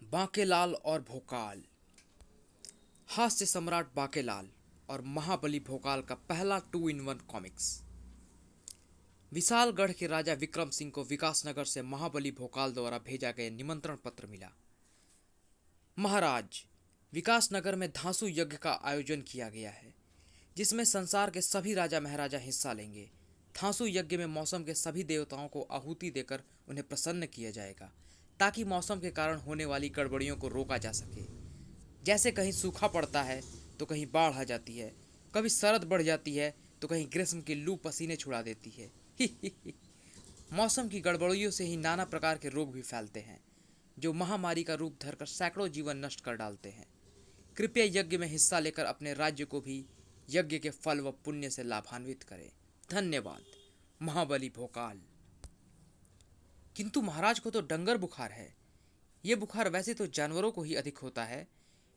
बांकेलाल और भोकाल। हास्य सम्राट बांकेलाल और महाबली भोकाल का पहला 2-in-1 कॉमिक्स। विशालगढ़ के राजा विक्रम सिंह को विकासनगर से महाबली भोकाल द्वारा भेजा गया निमंत्रण पत्र मिला। महाराज, विकासनगर में धांसू यज्ञ का आयोजन किया गया है, जिसमें संसार के सभी राजा महाराजा हिस्सा लेंगे। धांसू यज्ञ में मौसम के सभी देवताओं को आहुति देकर उन्हें प्रसन्न किया जाएगा, ताकि मौसम के कारण होने वाली गड़बड़ियों को रोका जा सके। जैसे कहीं सूखा पड़ता है तो कहीं बाढ़ आ जाती है, कभी सरद बढ़ जाती है तो कहीं ग्रीष्म की लू पसीने छुड़ा देती है। मौसम की गड़बड़ियों से ही नाना प्रकार के रोग भी फैलते हैं, जो महामारी का रूप धरकर सैकड़ों जीवन नष्ट कर डालते हैं। कृपया यज्ञ में हिस्सा लेकर अपने राज्य को भी यज्ञ के फल व पुण्य से लाभान्वित करें। धन्यवाद, महाबली भोकाल। किंतु महाराज को तो डंगर बुखार है। ये बुखार वैसे तो जानवरों को ही अधिक होता है,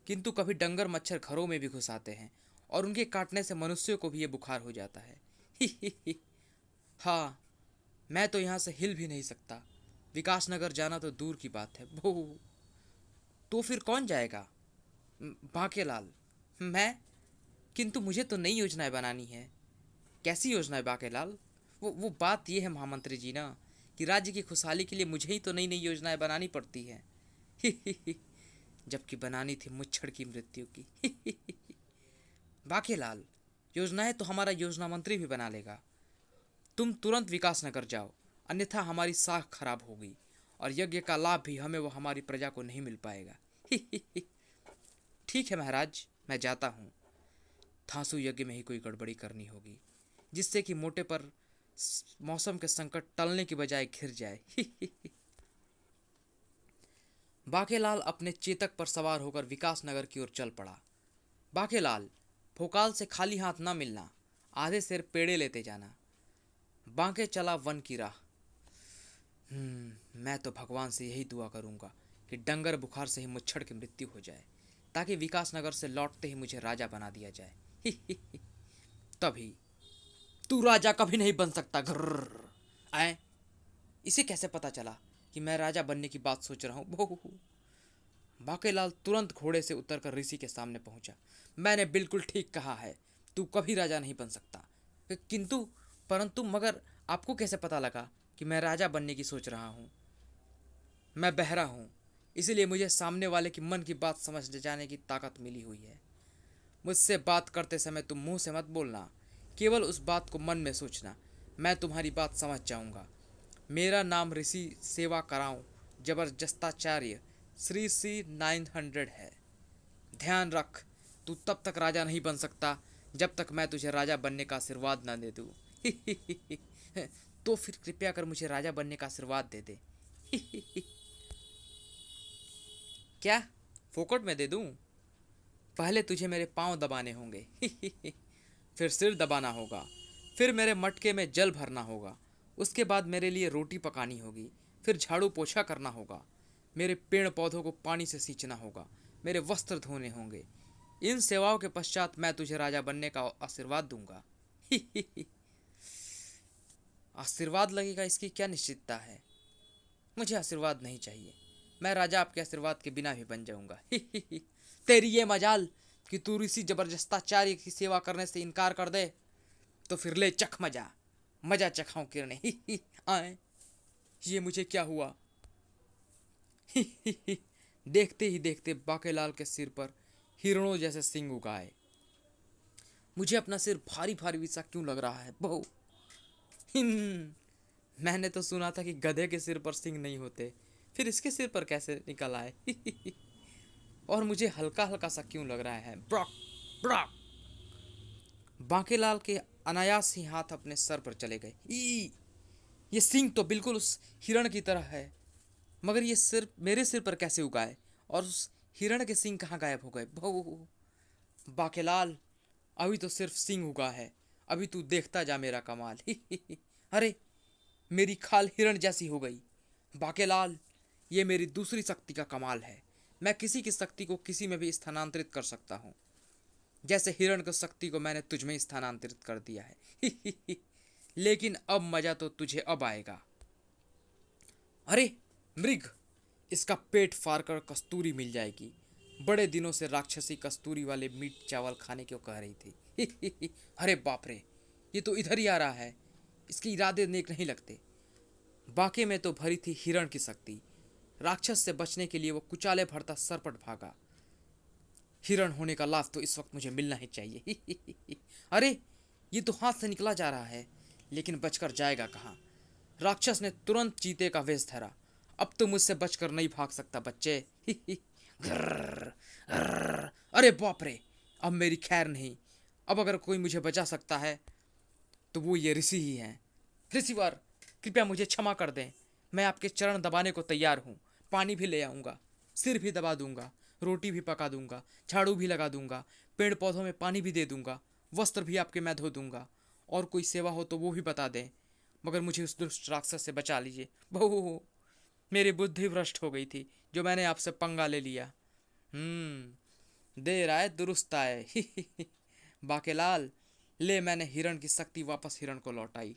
किंतु कभी डंगर मच्छर घरों में भी घुस आते हैं और उनके काटने से मनुष्यों को भी ये बुखार हो जाता है। हाँ, मैं तो यहाँ से हिल भी नहीं सकता। विकासनगर जाना तो दूर की बात है। तो फिर कौन जाएगा? बांकेलाल। मैं? किंतु मुझे तो नई योजनाएं बनानी है। कैसी योजनाएं बांकेलाल? वो बात ये है महामंत्री जी ना, कि राज्य की खुशहाली के लिए मुझे ही तो नई नई योजनाएं बनानी पड़ती हैं। जबकि बनानी थी मुच्छड़ की मृत्यु की। बांकेलाल, योजनाएं तो हमारा योजना मंत्री भी बना लेगा। तुम तुरंत विकासनगर जाओ, अन्यथा हमारी साख खराब होगी और यज्ञ का लाभ भी हमें व हमारी प्रजा को नहीं मिल पाएगा। ठीक है महाराज, मैं जाता हूँ। धांसू यज्ञ में ही कोई गड़बड़ी करनी होगी, जिससे कि मोटे पर मौसम के संकट टलने की बजाय घिर जाए। बांकेलाल अपने चेतक पर सवार होकर विकासनगर की ओर चल पड़ा। बांकेलाल, भोकाल से खाली हाथ ना मिलना, आधे सिर पेड़े लेते जाना। बांके चला वन की राह। मैं तो भगवान से यही दुआ करूंगा कि डंगर बुखार से ही मुच्छड़ की मृत्यु हो जाए, ताकि विकासनगर से लौटते ही मुझे राजा बना दिया जाए। तभी, तू राजा कभी नहीं बन सकता। घर्र आए, इसे कैसे पता चला कि मैं राजा बनने की बात सोच रहा हूँ? बांकेलाल तुरंत घोड़े से उतरकर ऋषि के सामने पहुंचा। मैंने बिल्कुल ठीक कहा है, तू कभी राजा नहीं बन सकता। किंतु परंतु मगर आपको कैसे पता लगा कि मैं राजा बनने की सोच रहा हूँ? मैं बहरा हूँ, इसलिए मुझे सामने वाले की मन की बात समझ जाने की ताकत मिली हुई है। मुझसे बात करते समय तुम मुंह से मत बोलना, केवल उस बात को मन में सोचना। मैं तुम्हारी बात समझ जाऊंगा। मेरा नाम ऋषि सेवा कराऊं जबरदस्ताचार्य श्री सी 900 है। ध्यान रख, तू तब तक राजा नहीं बन सकता जब तक मैं तुझे राजा बनने का आशीर्वाद न दे दूं। तो फिर कृपया कर मुझे राजा बनने का आशीर्वाद दे दे। क्या फोकट में दे दूं? पहले तुझे मेरे पांव दबाने होंगे। फिर सिर दबाना होगा, फिर मेरे मटके में जल भरना होगा, उसके बाद मेरे लिए रोटी पकानी होगी, फिर झाड़ू पोछा करना होगा, मेरे पेड़ पौधों को पानी से सींचना होगा, मेरे वस्त्र धोने होंगे। इन सेवाओं के पश्चात मैं तुझे राजा बनने का आशीर्वाद दूंगा। आशीर्वाद लगेगा, इसकी क्या निश्चितता है? मुझे आशीर्वाद नहीं चाहिए, मैं राजा आपके आशीर्वाद के बिना भी बन जाऊंगा। तेरी ये मजाल कि तू ऋषि जबरदस्ताचार्य की सेवा करने से इनकार कर दे, तो फिर ले चख मजा, मजा चखाऊं किरने। आए, ये मुझे क्या हुआ? देखते ही देखते बांकेलाल के सिर पर हिरणों जैसे सिंग उगाए। मुझे अपना सिर भारी भारी सा क्यों लग रहा है? बहू, मैंने तो सुना था कि गधे के सिर पर सिंग नहीं होते, फिर इसके सिर पर कैसे निकल आए? और मुझे हल्का हल्का सा क्यों लग रहा है? Brock Brock. बांकेलाल के अनायास ही हाथ अपने सर पर चले गए। ये सिंग तो बिल्कुल उस हिरण की तरह है, मगर ये सिर मेरे सिर पर कैसे उगाए और उस हिरण के सिंग कहाँ गायब हो गए? बांकेलाल, अभी तो सिर्फ सिंग उगा है, अभी तू देखता जा मेरा कमाल। अरे, मेरी खाल हिरण जैसी हो गई। बांकेलाल, ये मेरी दूसरी शक्ति का कमाल है। मैं किसी की शक्ति को किसी में भी स्थानांतरित कर सकता हूँ, जैसे हिरण की शक्ति को मैंने तुझ में स्थानांतरित कर दिया है। लेकिन अब मजा तो तुझे अब आएगा। अरे मृग, इसका पेट फाड़ कर कस्तूरी मिल जाएगी। बड़े दिनों से राक्षसी कस्तूरी वाले मीट चावल खाने को कह रही थी। अरे बाप रे, ये तो इधर ही आ रहा है। इसके इरादे नेक नहीं लगते। बाके में तो भरी थी हिरण की शक्ति। राक्षस से बचने के लिए वो कुचाले भरता सरपट भागा। हिरण होने का लाभ तो इस वक्त मुझे मिलना ही चाहिए। अरे, ये तो हाथ से निकला जा रहा है, लेकिन बचकर जाएगा कहाँ। राक्षस ने तुरंत चीते का वेश धरा। अब तो मुझसे बचकर नहीं भाग सकता बच्चे। ग्रर, ग्रर। अरे बाप रे, अब मेरी खैर नहीं। अब अगर कोई मुझे बचा सकता है तो वो ये ऋषि ही हैं। ऋषिवर, कृपया मुझे क्षमा कर दें। मैं आपके चरण दबाने को तैयार हूँ। पानी भी ले आऊँगा, सिर भी दबा दूंगा, रोटी भी पका दूंगा, झाड़ू भी लगा दूंगा, पेड़ पौधों में पानी भी दे दूंगा, वस्त्र भी आपके मैं धो दूंगा। और कोई सेवा हो तो वो भी बता दें, मगर मुझे उस दुष्ट राक्षस से बचा लीजिए। बहू, मेरी बुद्धि भ्रष्ट हो गई थी जो मैंने आपसे पंगा ले लिया। देर आए दुरुस्त आए। बाकेलाल, ले मैंने हिरण की शक्ति वापस हिरण को लौटाई।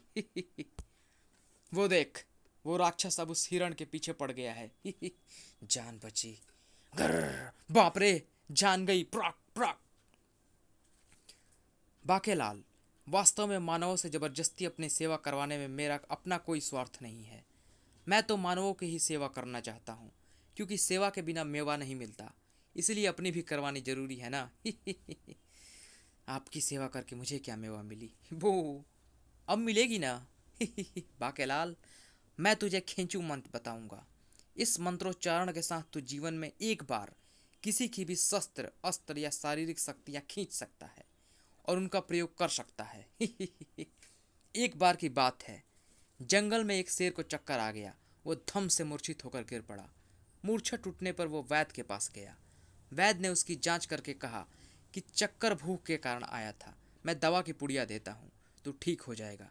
वो देख, वो राक्षस अब उस हिरण के पीछे पड़ गया है। जान बची। ग्रर, बाप रे, जान गई। प्राक प्राक। बाकेलाल, वास्तव में मानवों से जबरदस्ती अपनी सेवा करवाने में मेरा अपना कोई स्वार्थ नहीं है। मैं तो मानवों की ही सेवा करना चाहता हूँ, क्योंकि सेवा के बिना मेवा नहीं मिलता। इसलिए अपनी भी करवानी जरूरी है ना। आपकी सेवा करके मुझे क्या मेवा मिली, वो अब मिलेगी ना। बाकेलाल, मैं तुझे खींचू मंत्र बताऊंगा। इस मंत्रोच्चारण के साथ तू जीवन में एक बार किसी की भी शस्त्र अस्त्र या शारीरिक शक्तियां खींच सकता है और उनका प्रयोग कर सकता है। एक बार की बात है, जंगल में एक शेर को चक्कर आ गया। वो धम से मूर्छित होकर गिर पड़ा। मूर्छा टूटने पर वो वैद्य के पास गया। वैद्य ने उसकी जांच करके कहा कि चक्कर भूख के कारण आया था। मैं दवा की पुड़िया देता हूँ, तो ठीक हो जाएगा।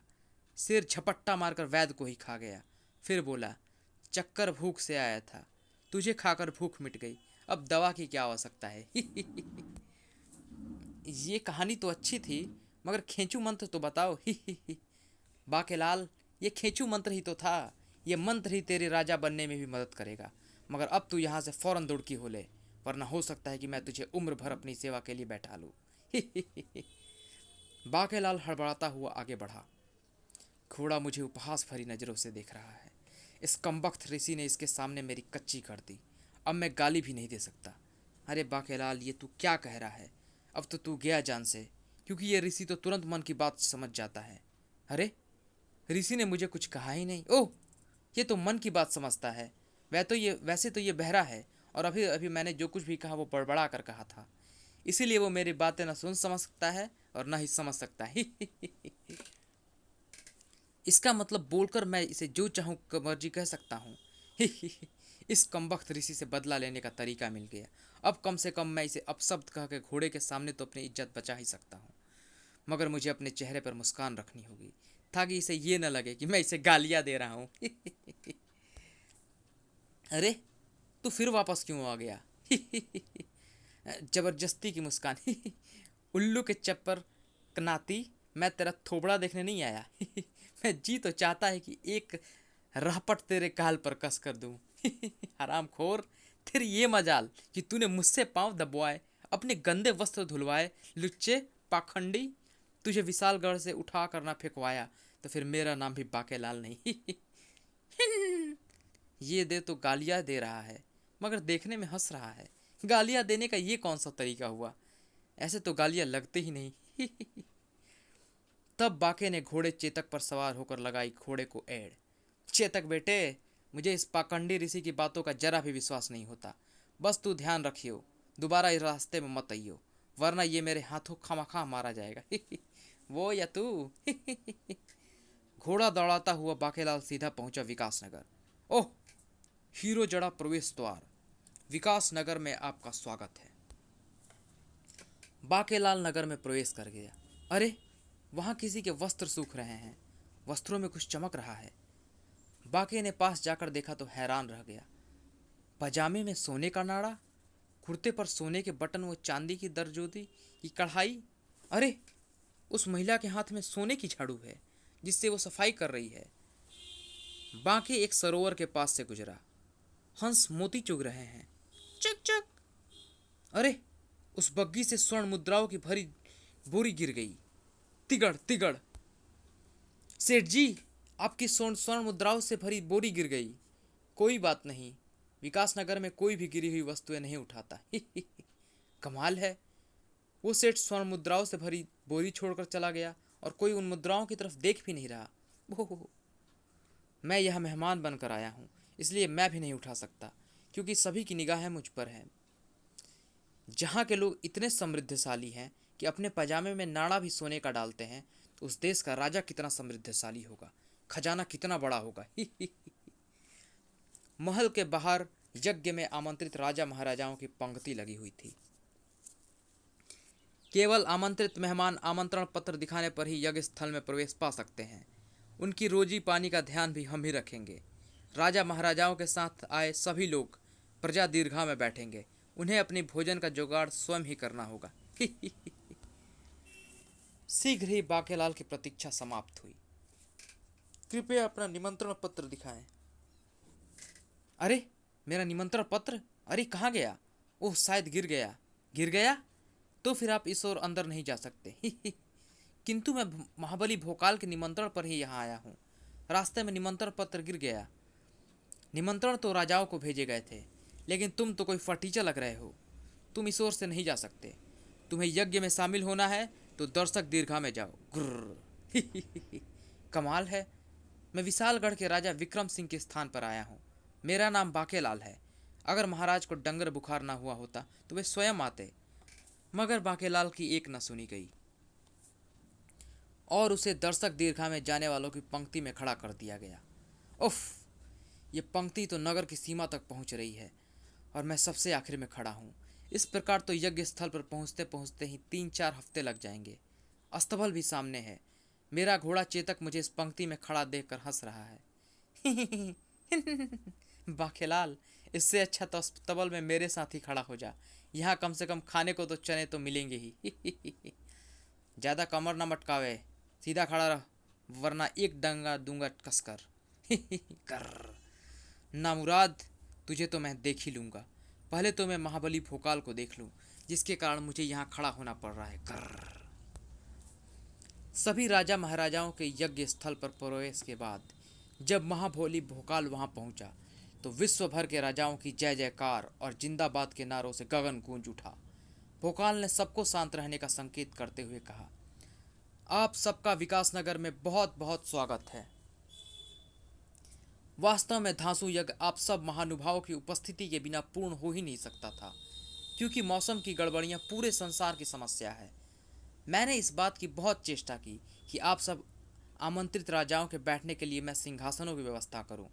शेर झपट्टा मारकर वैद्य को ही खा गया। फिर बोला, चक्कर भूख से आया था, तुझे खाकर भूख मिट गई, अब दवा की क्या आवश्यकता है। ये कहानी तो अच्छी थी, मगर खींचू मंत्र तो बताओ। बाकेलाल, ये खींचू मंत्र ही तो था। ये मंत्र ही तेरे राजा बनने में भी मदद करेगा। मगर अब तू यहाँ से फौरन दुड़की हो ले, वरना हो सकता है कि मैं तुझे उम्र भर अपनी सेवा के लिए बैठा लूँ। बाकेलाल हड़बड़ाता हुआ आगे बढ़ा। घोड़ा मुझे उपहास भरी नज़रों से देख रहा है। इस कमबख्त ऋषि ने इसके सामने मेरी कच्ची कर दी। अब मैं गाली भी नहीं दे सकता। अरे बाकेलाल, ये तू क्या कह रहा है। अब तो तू गया जान से, क्योंकि ये ऋषि तो तुरंत मन की बात समझ जाता है। अरे, ऋषि ने मुझे कुछ कहा ही नहीं। ओह, ये तो मन की बात समझता है। वैसे तो ये बहरा है, और अभी अभी मैंने जो कुछ भी कहा वो बड़बड़ा कर कहा था। इसीलिए वो मेरी बातें न सुन समझ सकता है और न ही समझ सकता है। इसका मतलब बोलकर मैं इसे जो चाहूँ मर्जी कह सकता हूँ। इस कमबख्त ऋषि से बदला लेने का तरीका मिल गया। अब कम से कम मैं इसे अपशब्द कह के घोड़े के सामने तो अपनी इज्जत बचा ही सकता हूँ। मगर मुझे अपने चेहरे पर मुस्कान रखनी होगी, ताकि इसे ये न लगे कि मैं इसे गालियाँ दे रहा हूँ। अरे, तू फिर वापस क्यों आ गया। जबरदस्ती की मुस्कान। उल्लू के चप्पर कनाती, मैं तेरा थोबड़ा देखने नहीं आया। मैं जी तो चाहता है कि एक रहपट तेरे गाल पर कस कर दूं। हरामखोर, तेरी ये मजाल कि तूने मुझसे पांव दबवाए, अपने गंदे वस्त्र धुलवाए। लुच्चे, पाखंडी, तुझे विशालगढ़ से उठा कर ना फेंकवाया तो फिर मेरा नाम भी बाकेलाल नहीं। ये दे तो गालियाँ दे रहा है, मगर देखने में हंस रहा है। गालियाँ देने का ये कौन सा तरीका हुआ। ऐसे तो गालियाँ लगते ही नहीं। तब बाके ने घोड़े चेतक पर सवार होकर लगाई घोड़े को एड़। चेतक बेटे, मुझे इस पाखंडी ऋषि की बातों का जरा भी विश्वास नहीं होता। बस तू ध्यान रखियो, दोबारा इस रास्ते में मत आइयो, वरना ये मेरे हाथों खामखा मारा जाएगा। वो या तू। घोड़ा दौड़ाता हुआ बाकेलाल सीधा पहुंचा विकासनगर। ओह, हीरो जड़ा प्रवेश द्वार, विकासनगर में आपका स्वागत है। बाकेलाल नगर में प्रवेश कर गया। अरे, वहाँ किसी के वस्त्र सूख रहे हैं, वस्त्रों में कुछ चमक रहा है। बाके ने पास जाकर देखा तो हैरान रह गया। पजामे में सोने का नाड़ा, कुर्ते पर सोने के बटन, वो चांदी की दरजोदी की कढ़ाई। अरे, उस महिला के हाथ में सोने की झाड़ू है जिससे वो सफाई कर रही है। बाके एक सरोवर के पास से गुजरा। हंस मोती चुग रहे हैं। चक चक। अरे, उस बग्घी से स्वर्ण मुद्राओं की भरी बोरी गिर गई। तिगड़ तिगड़। सेठ जी, आपकी स्वर्ण स्वर्ण मुद्राओं से भरी बोरी गिर गई। कोई बात नहीं, विकास नगर में कोई भी गिरी हुई वस्तुएं नहीं उठाता। कमाल है। वो सेठ स्वर्ण मुद्राओं से भरी बोरी छोड़कर चला गया और कोई उन मुद्राओं की तरफ देख भी नहीं रहा। ओह, मैं यह मेहमान बनकर आया हूँ, इसलिए मैं भी नहीं उठा सकता, क्योंकि सभी की निगाहें मुझ पर हैं। जहाँ के लोग इतने समृद्धशाली हैं कि अपने पजामे में नाड़ा भी सोने का डालते हैं, तो उस देश का राजा कितना समृद्धशाली होगा, खजाना कितना बड़ा होगा। महल के बाहर यज्ञ में आमंत्रित राजा महाराजाओं की पंक्ति लगी हुई थी। केवल आमंत्रित मेहमान आमंत्रण पत्र दिखाने पर ही यज्ञ स्थल में प्रवेश पा सकते हैं। उनकी रोजी पानी का ध्यान भी हम ही रखेंगे। राजा महाराजाओं के साथ आए सभी लोग प्रजा दीर्घा में बैठेंगे। उन्हें अपनी भोजन का जुगाड़ स्वयं ही करना होगा। शीघ्र ही बाकेलाल की प्रतीक्षा समाप्त हुई। कृपया अपना निमंत्रण पत्र दिखाएं। अरे, मेरा निमंत्रण पत्र? अरे, कहाँ गया? ओह, शायद गिर गया। गिर गया? तो फिर आप इस ओर अंदर नहीं जा सकते। किंतु मैं महाबली भोकाल के निमंत्रण पर ही यहाँ आया हूँ। रास्ते में निमंत्रण पत्र गिर गया। निमंत्रण तो राजाओं को भेजे गए थे, लेकिन तुम तो कोई फटीचा लग रहे हो। तुम इस ओर से नहीं जा सकते। तुम्हें यज्ञ में शामिल होना है तो दर्शक दीर्घा में जाओ। गुर्र। कमाल है। मैं विशालगढ़ के राजा विक्रम सिंह के स्थान पर आया हूँ। मेरा नाम बाकेलाल है। अगर महाराज को डंगर बुखार ना हुआ होता तो वे स्वयं आते, मगर बाकेलाल की एक न सुनी गई और उसे दर्शक दीर्घा में जाने वालों की पंक्ति में खड़ा कर दिया गया। उफ, ये पंक्ति तो नगर की सीमा तक पहुंच रही है और मैं सबसे आखिर में खड़ा हूँ। इस प्रकार तो यज्ञ स्थल पर पहुंचते पहुंचते ही 3-4 हफ्ते लग जाएंगे। अस्तबल भी सामने है। मेरा घोड़ा चेतक मुझे इस पंक्ति में खड़ा देखकर हंस रहा है। बाखेलाल, इससे अच्छा तो अस्तबल में मेरे साथ ही खड़ा हो जा। यहाँ कम से कम खाने को तो चने तो मिलेंगे ही। ज़्यादा कमर ना मटकावे, सीधा खड़ा रह, वरना एक डंगा दूंगा कसकर। कर नामुराद, तुझे तो मैं देख ही लूँगा। पहले तो मैं महाबली भोकाल को देख लूँ, जिसके कारण मुझे यहाँ खड़ा होना पड़ रहा है। कर सभी राजा महाराजाओं के यज्ञ स्थल पर प्रवेश के बाद जब महाभोली भोकाल वहाँ पहुँचा तो विश्व भर के राजाओं की जय जयकार और जिंदाबाद के नारों से गगन गूंज उठा। भोकाल ने सबको शांत रहने का संकेत करते हुए कहा, आप सबका विकास नगर में बहुत बहुत स्वागत है। वास्तव में धांसू यज्ञ आप सब महानुभावों की उपस्थिति के बिना पूर्ण हो ही नहीं सकता था, क्योंकि मौसम की गड़बड़ियां पूरे संसार की समस्या है। मैंने इस बात की बहुत चेष्टा की कि आप सब आमंत्रित राजाओं के बैठने के लिए मैं सिंहासनों की व्यवस्था करूं,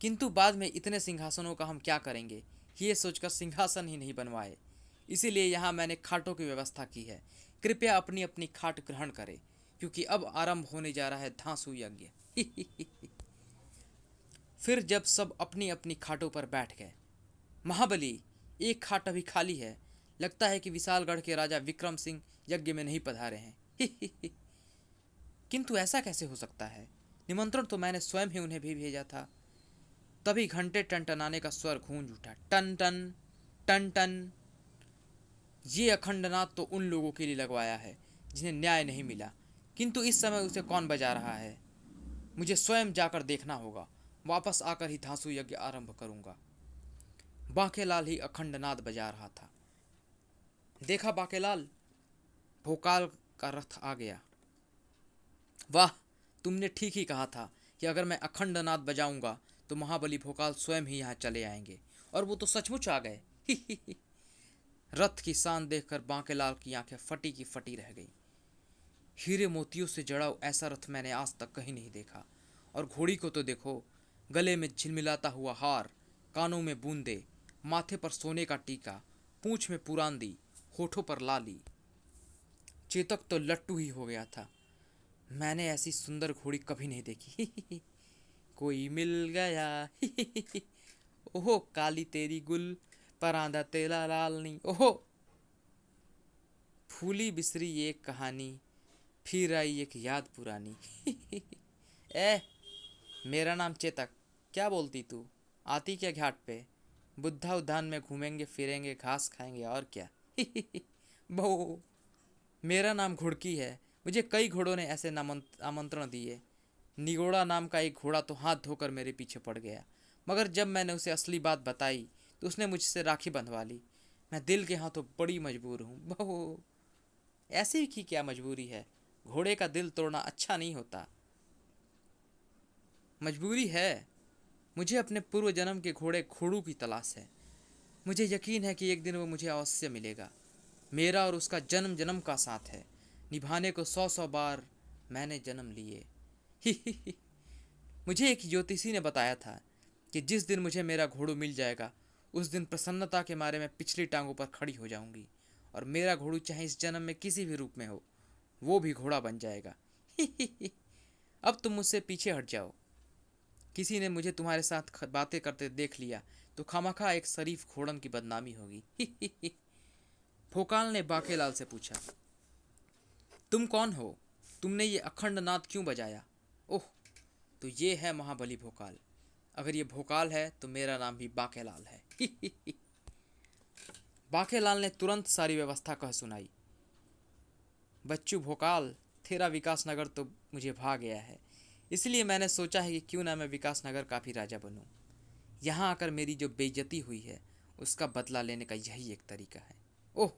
किंतु बाद में इतने सिंहासनों का हम क्या करेंगे, ये सोचकर सिंहासन ही नहीं बनवाए। इसीलिए यहाँ मैंने खाटों की व्यवस्था की है। कृपया अपनी अपनी खाट ग्रहण करें, क्योंकि अब आरंभ होने जा रहा है धांसू यज्ञ। फिर जब सब अपनी अपनी खाटों पर बैठ गए, महाबली, एक खाट अभी खाली है। लगता है कि विशालगढ़ के राजा विक्रम सिंह यज्ञ में नहीं पधारे हैं। किंतु ऐसा कैसे हो सकता है? निमंत्रण तो मैंने स्वयं ही उन्हें भी भेजा था। तभी घंटे टनटनाने का स्वर गूंज उठा, टन टन टन टन। ये अखंडनाद तो उन लोगों के लिए लगवाया है जिन्हें न्याय नहीं मिला, किंतु इस समय उसे कौन बजा रहा है? मुझे स्वयं जाकर देखना होगा। वापस आकर ही धांसू यज्ञ आरंभ करूंगा। बांकेलाल ही अखंडनाद बजा रहा था। देखा बांकेलाल, भोकाल का रथ आ गया। वाह, तुमने ठीक ही कहा था कि अगर मैं अखंडनाद बजाऊंगा तो महाबली भोकाल स्वयं ही यहाँ चले आएंगे, और वो तो सचमुच आ गए। रथ की शान देखकर बांकेलाल की आंखें फटी की फटी रह गई। हीरे मोतियों से जड़ा ऐसा रथ मैंने आज तक कहीं नहीं देखा। और घोड़ी को तो देखो, गले में झिलमिलाता हुआ हार, कानों में बूंदे, माथे पर सोने का टीका, पूंछ में पुरांदी, होठों पर लाली। चेतक तो लट्टू ही हो गया था। मैंने ऐसी सुंदर घोड़ी कभी नहीं देखी। कोई मिल गया। ओहो, काली तेरी गुल, परांदा तेरा लाल नहीं। ओहो, फूली बिसरी एक कहानी, फिर आई एक याद पुरानी। ए, मेरा नाम चेतक, क्या बोलती तू? आती क्या घाट पे? बुद्धा उद्यान में घूमेंगे फिरेंगे घास खाएंगे और क्या। बहू, मेरा नाम घुड़की है। मुझे कई घोड़ों ने ऐसे आमंत्रण दिए। निगोड़ा नाम का एक घोड़ा तो हाथ धोकर मेरे पीछे पड़ गया, मगर जब मैंने उसे असली बात बताई तो उसने मुझसे राखी बंधवा ली। मैं दिल के हाथों बड़ी मजबूर हूँ बहू। ऐसी की क्या मजबूरी है? घोड़े का दिल तोड़ना अच्छा नहीं होता। मजबूरी है। मुझे अपने पूर्व जन्म के घोड़े घोड़ू की तलाश है। मुझे यकीन है कि एक दिन वो मुझे अवश्य मिलेगा। मेरा और उसका जन्म जन्म का साथ है। निभाने को 100 बार मैंने जन्म लिए। मुझे एक ज्योतिषी ने बताया था कि जिस दिन मुझे मेरा घोड़ू मिल जाएगा उस दिन प्रसन्नता के मारे मैं पिछली टांगों पर खड़ी हो जाऊंगी और मेरा घोड़ू चाहे इस जन्म में किसी भी रूप में हो वो भी घोड़ा बन जाएगा। अब तुम मुझसे पीछे हट जाओ। किसी ने मुझे तुम्हारे साथ बातें करते देख लिया तो खामखा एक शरीफ घोड़न की बदनामी होगी। भोकाल ने बाकेलाल से पूछा, तुम कौन हो? तुमने ये अखंड नाद क्यों बजाया? ओह, तो ये है महाबली भोकाल। अगर ये भोकाल है तो मेरा नाम भी बाकेलाल है। बाकेलाल ने तुरंत सारी व्यवस्था कह सुनाई। बच्चू भोकाल, तेरा विकास नगर तो मुझे भा गया है, इसलिए मैंने सोचा है कि क्यों ना मैं विकास नगर का भी राजा बनूं। यहाँ आकर मेरी जो बेइज्जती हुई है उसका बदला लेने का यही एक तरीका है। ओह,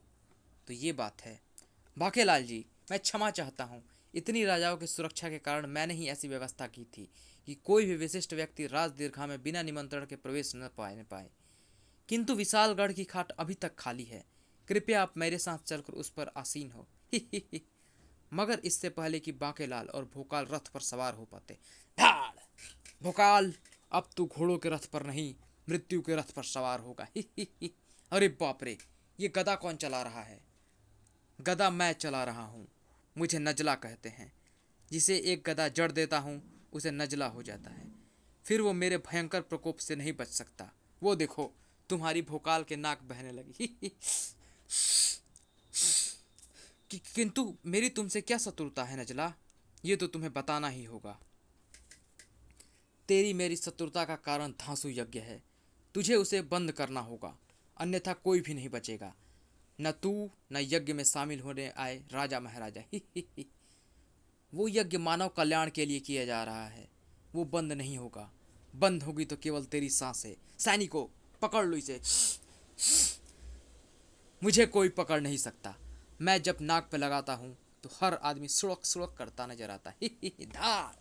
तो ये बात है। बाकेलाल जी, मैं क्षमा चाहता हूँ। इतनी राजाओं की सुरक्षा के कारण मैंने ही ऐसी व्यवस्था की थी कि कोई भी विशिष्ट व्यक्ति राज दीर्घा में बिना निमंत्रण के प्रवेश न पाए। किंतु विशालगढ़ की खाट अभी तक खाली है। कृपया आप मेरे साथ चलकर उस पर आसीन हो। मगर इससे पहले कि बाकेलाल और भोकाल रथ पर सवार हो पाते, धाड़! भोकाल, अब तू घोड़ों के रथ पर नहीं मृत्यु के रथ पर सवार होगा। अरे बाप रे, ये गधा कौन चला रहा है? गधा मैं चला रहा हूँ। मुझे नजला कहते हैं। जिसे एक गधा जड़ देता हूँ उसे नजला हो जाता है। फिर वो मेरे भयंकर प्रकोप से नहीं बच सकता। वो देखो, तुम्हारी भोकाल के नाक बहने लगी। किंतु मेरी तुमसे क्या शत्रुता है नजला? ये तो तुम्हें बताना ही होगा। तेरी मेरी शत्रुता का कारण धांसू यज्ञ है। तुझे उसे बंद करना होगा, अन्यथा कोई भी नहीं बचेगा। न तू न यज्ञ में शामिल होने आए राजा महाराजा। वो यज्ञ मानव कल्याण के लिए किया जा रहा है। वो बंद नहीं होगा। बंद होगी तो केवल तेरी सांसें। सैनिकों, पकड़ लो इसे। मुझे कोई पकड़ नहीं सकता। मैं जब नाक पे लगाता हूँ तो हर आदमी सुड़क सुड़क करता नजर आता है। धार!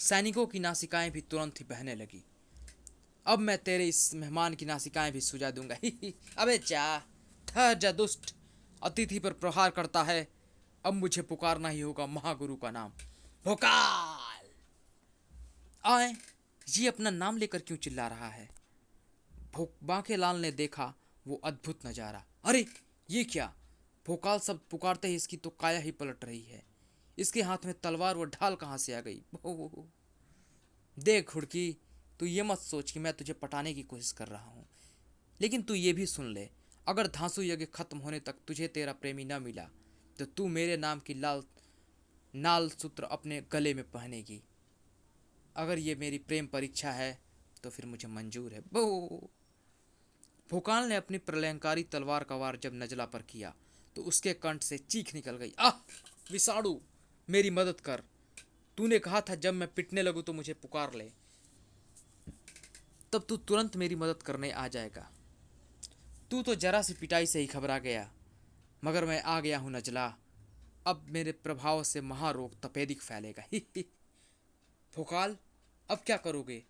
सैनिकों की नासिकाएं भी तुरंत ही बहने लगी। अब मैं तेरे इस मेहमान की नासिकाएं भी सुझा दूंगा। अबे चा, ठहर जा दुष्ट। अतिथि पर प्रहार करता है। अब मुझे पुकारना ही होगा महागुरु का नाम। भोकाल! आए, ये अपना नाम लेकर क्यों चिल्ला रहा है? बांकेलाल ने देखा वो अद्भुत नजारा। अरे, ये क्या? भोकाल शब्द पुकारते ही इसकी तो काया ही पलट रही है। इसके हाथ में तलवार व ढाल कहाँ से आ गई? देख हुड़की, तू ये मत सोच कि मैं तुझे पटाने की कोशिश कर रहा हूँ, लेकिन तू ये भी सुन ले, अगर धांसू यज्ञ खत्म होने तक तुझे तेरा प्रेमी न मिला तो तू मेरे नाम की लाल नाल सूत्र अपने गले में पहनेगी। अगर ये मेरी प्रेम परीक्षा है तो फिर मुझे मंजूर है। भोकाल ने अपनी प्रलयंकारी तलवार का वार जब नजला पर किया तो उसके कंठ से चीख निकल गई। आह! विषाणु, मेरी मदद कर। तूने कहा था जब मैं पिटने लगूं तो मुझे पुकार ले, तब तू तुरंत मेरी मदद करने आ जाएगा। तू तो जरा सी पिटाई से ही घबरा गया, मगर मैं आ गया हूं नजला। अब मेरे प्रभाव से महारोग तपेदिक फैलेगा। भोकाल, अब क्या करोगे?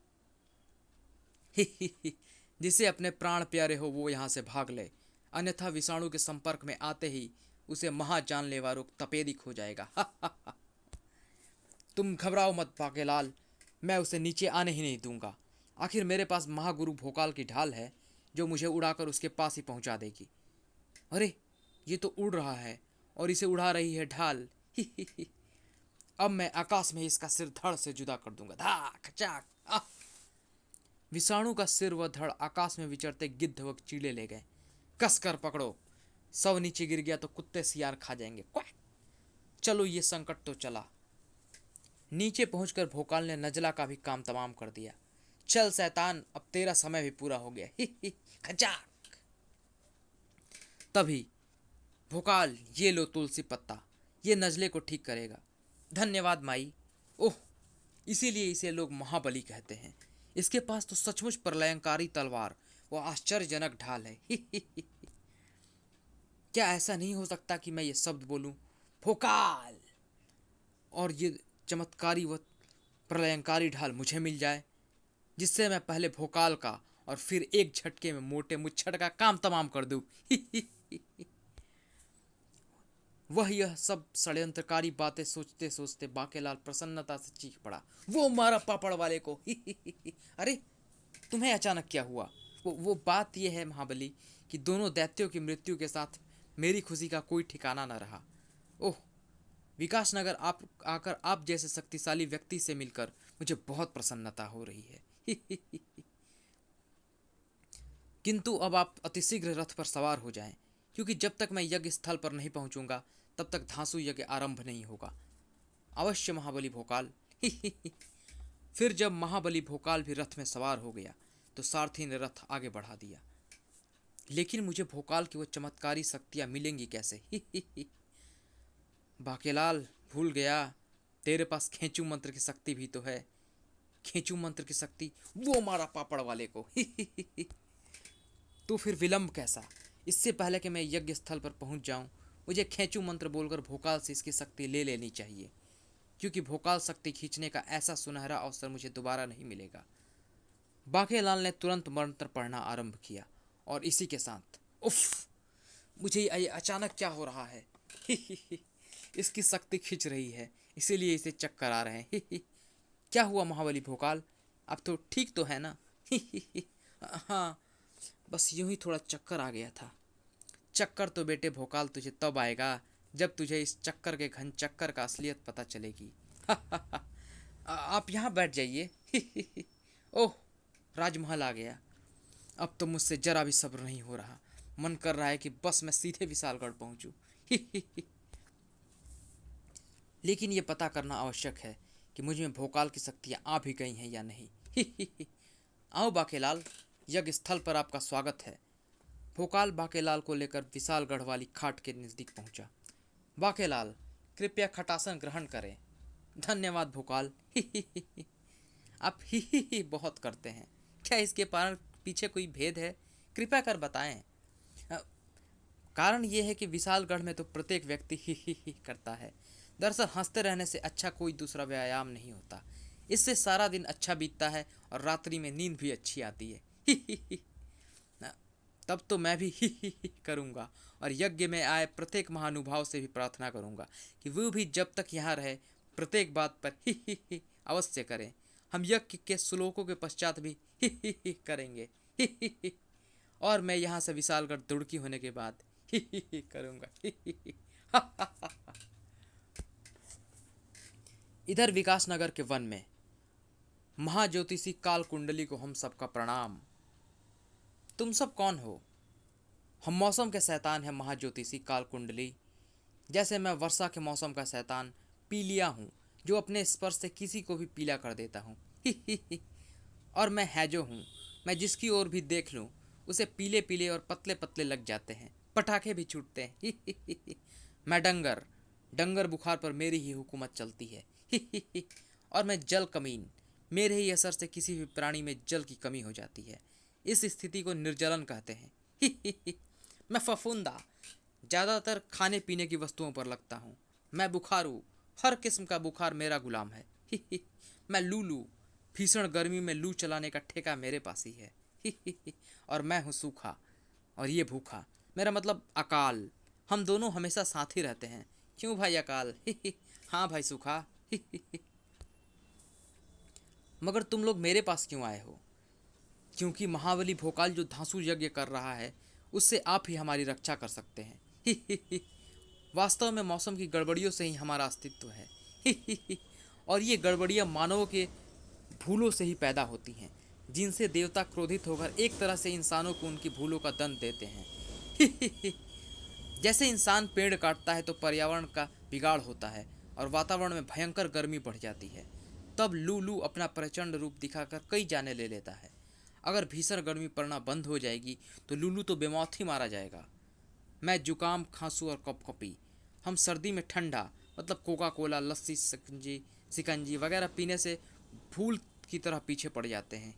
जिसे अपने प्राण प्यारे हो वो यहाँ से भाग ले, अन्यथा विषाणु के संपर्क में आते ही उसे महाजानलेवा रोग तपेदिक हो जाएगा। तुम घबराओ मत बाकेलाल, मैं उसे नीचे आने ही नहीं दूंगा। आखिर मेरे पास महागुरु भोकाल की ढाल है जो मुझे उड़ाकर उसके पास ही पहुंचा देगी। अरे, ये तो उड़ रहा है और इसे उड़ा रही है ढाल। अब मैं आकाश में इसका सिर धड़ से जुदा कर दूंगा। धाक चाक! विषाणु का सिर व धड़ आकाश में विचरते गिद्ध व चीले ले गए। कस कर पकड़ो, सब नीचे गिर गया तो कुत्ते सियार खा जाएंगे। क्वैक! चलो, ये संकट तो चला। नीचे पहुंचकर भोकाल ने नजला का भी काम तमाम कर दिया। चल शैतान, अब तेरा समय भी पूरा हो गया। ही ही। खचाक। तभी भोकाल, ये लो तुलसी पत्ता, ये नजले को ठीक करेगा। धन्यवाद माई। ओह, इसीलिए इसे लोग महाबली कहते हैं। इसके पास तो सचमुच प्रलयंकारी तलवार व आश्चर्यजनक ढाल है। ही ही ही। क्या ऐसा नहीं हो सकता कि मैं ये शब्द बोलूं, भोकाल, और ये चमत्कारी व प्रलयंकारी ढाल मुझे मिल जाए, जिससे मैं पहले भोकाल का और फिर एक झटके में मोटे मुच्छड़ का काम तमाम कर दूं। वह यह सब षड्यंत्रकारी बातें सोचते सोचते बाकेलाल प्रसन्नता से चीख पड़ा, वो मारा पापड़ वाले को। अरे, तुम्हें अचानक क्या हुआ? वो बात यह है महाबली कि दोनों दैत्यों की मृत्यु के साथ मेरी खुशी का कोई ठिकाना न रहा। ओह, विकासनगर आप आकर आप जैसे शक्तिशाली व्यक्ति से मिलकर मुझे बहुत प्रसन्नता हो रही है। किंतु अब आप अतिशीघ्र रथ पर सवार हो जाएं, क्योंकि जब तक मैं यज्ञ स्थल पर नहीं पहुंचूंगा तब तक धांसू यज्ञ आरंभ नहीं होगा। अवश्य महाबली भोकाल। फिर जब महाबली भोकाल भी रथ में सवार हो गया तो सारथी ने रथ आगे बढ़ा दिया। लेकिन मुझे भोकाल की वो चमत्कारी शक्तियां मिलेंगी कैसे? बाकेलाल, भूल गया, तेरे पास खेचू मंत्र की शक्ति भी तो है। खेचू मंत्र की शक्ति, वो मारा पापड़ वाले को। तो फिर विलंब कैसा? इससे पहले कि मैं यज्ञ स्थल पर पहुंच जाऊं, मुझे खेचू मंत्र बोलकर भोकाल से इसकी शक्ति ले लेनी चाहिए, क्योंकि भोकाल शक्ति खींचने का ऐसा सुनहरा अवसर मुझे दोबारा नहीं मिलेगा। बाकेलाल ने तुरंत मंत्र पढ़ना आरंभ किया और इसी के साथ, उफ, मुझे ये अचानक क्या हो रहा है? इसकी शक्ति खिंच रही है, इसीलिए इसे चक्कर आ रहे हैं। क्या हुआ महाबली भोकाल, अब तो ठीक तो है ना? हाँ, बस यूं ही थोड़ा चक्कर आ गया था। चक्कर तो बेटे भोकाल तुझे तब आएगा जब तुझे इस चक्कर के घन चक्कर का असलियत पता चलेगी। आप यहाँ बैठ जाइए। ओह, राजमहल आ गया। अब तो मुझसे जरा भी सब्र नहीं हो रहा। मन कर रहा है कि बस मैं सीधे विशालगढ़ पहुंचूं। लेकिन ये पता करना आवश्यक है कि मुझ में भोकाल की शक्तियाँ आ भी गई हैं या नहीं। आओ बाकेलाल, यज्ञ स्थल पर आपका स्वागत है। भोकाल बाकेलाल को लेकर विशालगढ़ वाली खाट के नज़दीक पहुंचा। बाकेलाल, कृपया खटासन ग्रहण करें। धन्यवाद भोकाल। आप ही बहुत करते हैं। क्या इसके पीछे कोई भेद है? कृपया कर बताएं। कारण ये है कि विशालगढ़ में तो प्रत्येक व्यक्ति ही करता है। दरअसल हंसते रहने से अच्छा कोई दूसरा व्यायाम नहीं होता। इससे सारा दिन अच्छा बीतता है और रात्रि में नींद भी अच्छी आती है। तब तो मैं भी ही करूँगा और यज्ञ में आए प्रत्येक महानुभाव से भी प्रार्थना करूँगा कि वो भी जब तक यहाँ रहे प्रत्येक बात पर ही अवश्य करें। हम यज्ञ के श्लोकों के पश्चात भी ही करेंगे। और मैं यहाँ से विशालगढ़ दुड़की होने के बाद ही करूँगा। इधर विकासनगर के वन में महाज्योतिषी काल कुंडली को हम सबका प्रणाम। तुम सब कौन हो? हम मौसम के शैतान हैं महाज्योतिषी काल कुंडली। जैसे मैं वर्षा के मौसम का शैतान पीलिया हूँ, जो अपने स्पर्श से किसी को भी पीला कर देता हूँ। और मैं हैजो हूँ, मैं जिसकी ओर भी देख लूँ उसे पीले पीले और पतले पतले लग जाते हैं, पटाखे भी छूटते हैं। मैं डंगर, डंगर बुखार पर मेरी ही हुकूमत चलती है। और मैं जल कमीन, मेरे ही असर से किसी भी प्राणी में जल की कमी हो जाती है। इस स्थिति को निर्जलन कहते हैं। मैं फफूंदा, ज़्यादातर खाने पीने की वस्तुओं पर लगता हूँ। मैं बुखारू, हर किस्म का बुखार मेरा गुलाम है। मैं लूलू, भीषण गर्मी में लू चलाने का ठेका मेरे पास ही है। और मैं हूँ सूखा, और ये भूखा, मेरा मतलब अकाल। हम दोनों हमेशा साथ ही रहते हैं। क्यों भाई अकाल? हाँ भाई सूखा। मगर तुम लोग मेरे पास क्यों आए हो? क्योंकि महाबली भोकाल जो धांसू यज्ञ कर रहा है उससे आप ही हमारी रक्षा कर सकते हैं। वास्तव में मौसम की गड़बड़ियों से ही हमारा अस्तित्व है। और ये गड़बड़ियाँ मानवों के भूलों से ही पैदा होती हैं, जिनसे देवता क्रोधित होकर एक तरह से इंसानों को उनकी भूलों का दंड देते हैं। जैसे इंसान पेड़ काटता है तो पर्यावरण का बिगाड़ होता है और वातावरण में भयंकर गर्मी बढ़ जाती है। तब लूलू अपना प्रचंड रूप दिखाकर कई जाने ले लेता है। अगर भीषण गर्मी पड़ना बंद हो जाएगी तो लूलू तो बेमौत ही मारा जाएगा। मैं जुकाम, खांसू और कपकपी, हम सर्दी में ठंडा मतलब कोका कोला, लस्सी, शिकंजी शिकंजी वगैरह पीने से भूल की तरह पीछे पड़ जाते हैं।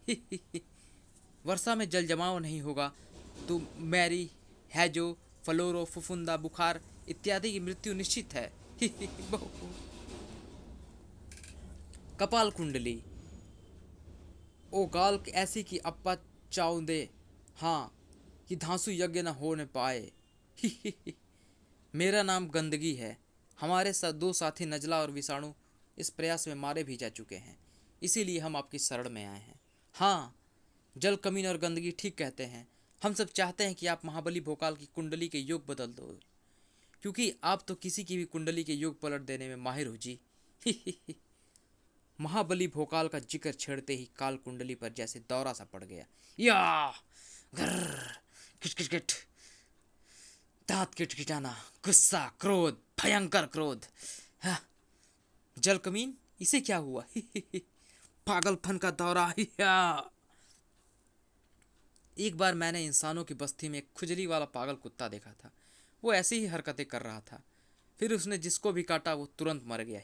वर्षा में जल जमाव नहीं होगा तो मैरी, हैजो, फ्लोरो, फुफुंदा, बुखार इत्यादि की मृत्यु निश्चित है। कपाल कुंडली, ओ गाल ऐसी कि अप्पा चाव दे, हाँ कि धांसू यज्ञ न हो न पाए। मेरा नाम गंदगी है। हमारे दो साथी नजला और विषाणु इस प्रयास में मारे भी जा चुके हैं, इसीलिए हम आपकी शरण में आए हैं। हाँ, जल, कमीन और गंदगी ठीक कहते हैं। हम सब चाहते हैं कि आप महाबली भोकाल की कुंडली के योग बदल दो, क्योंकि आप तो किसी की भी कुंडली के योग पलट देने में माहिर हो जी। महाबली भोकाल का जिक्र छेड़ते ही काल कुंडली पर जैसे दौरा सा पड़ गया। या ग्रर, किटकिट, दांत किटकिटाना, गुस्सा, क्रोध, भयंकर क्रोध। हाँ, जल कमीन, इसे क्या हुआ? पागलपन का दौरा। या एक बार मैंने इंसानों की बस्ती में एक खुजली वाला पागल कुत्ता देखा था। वो ऐसी ही हरकतें कर रहा था। फिर उसने जिसको भी काटा वो तुरंत मर गया।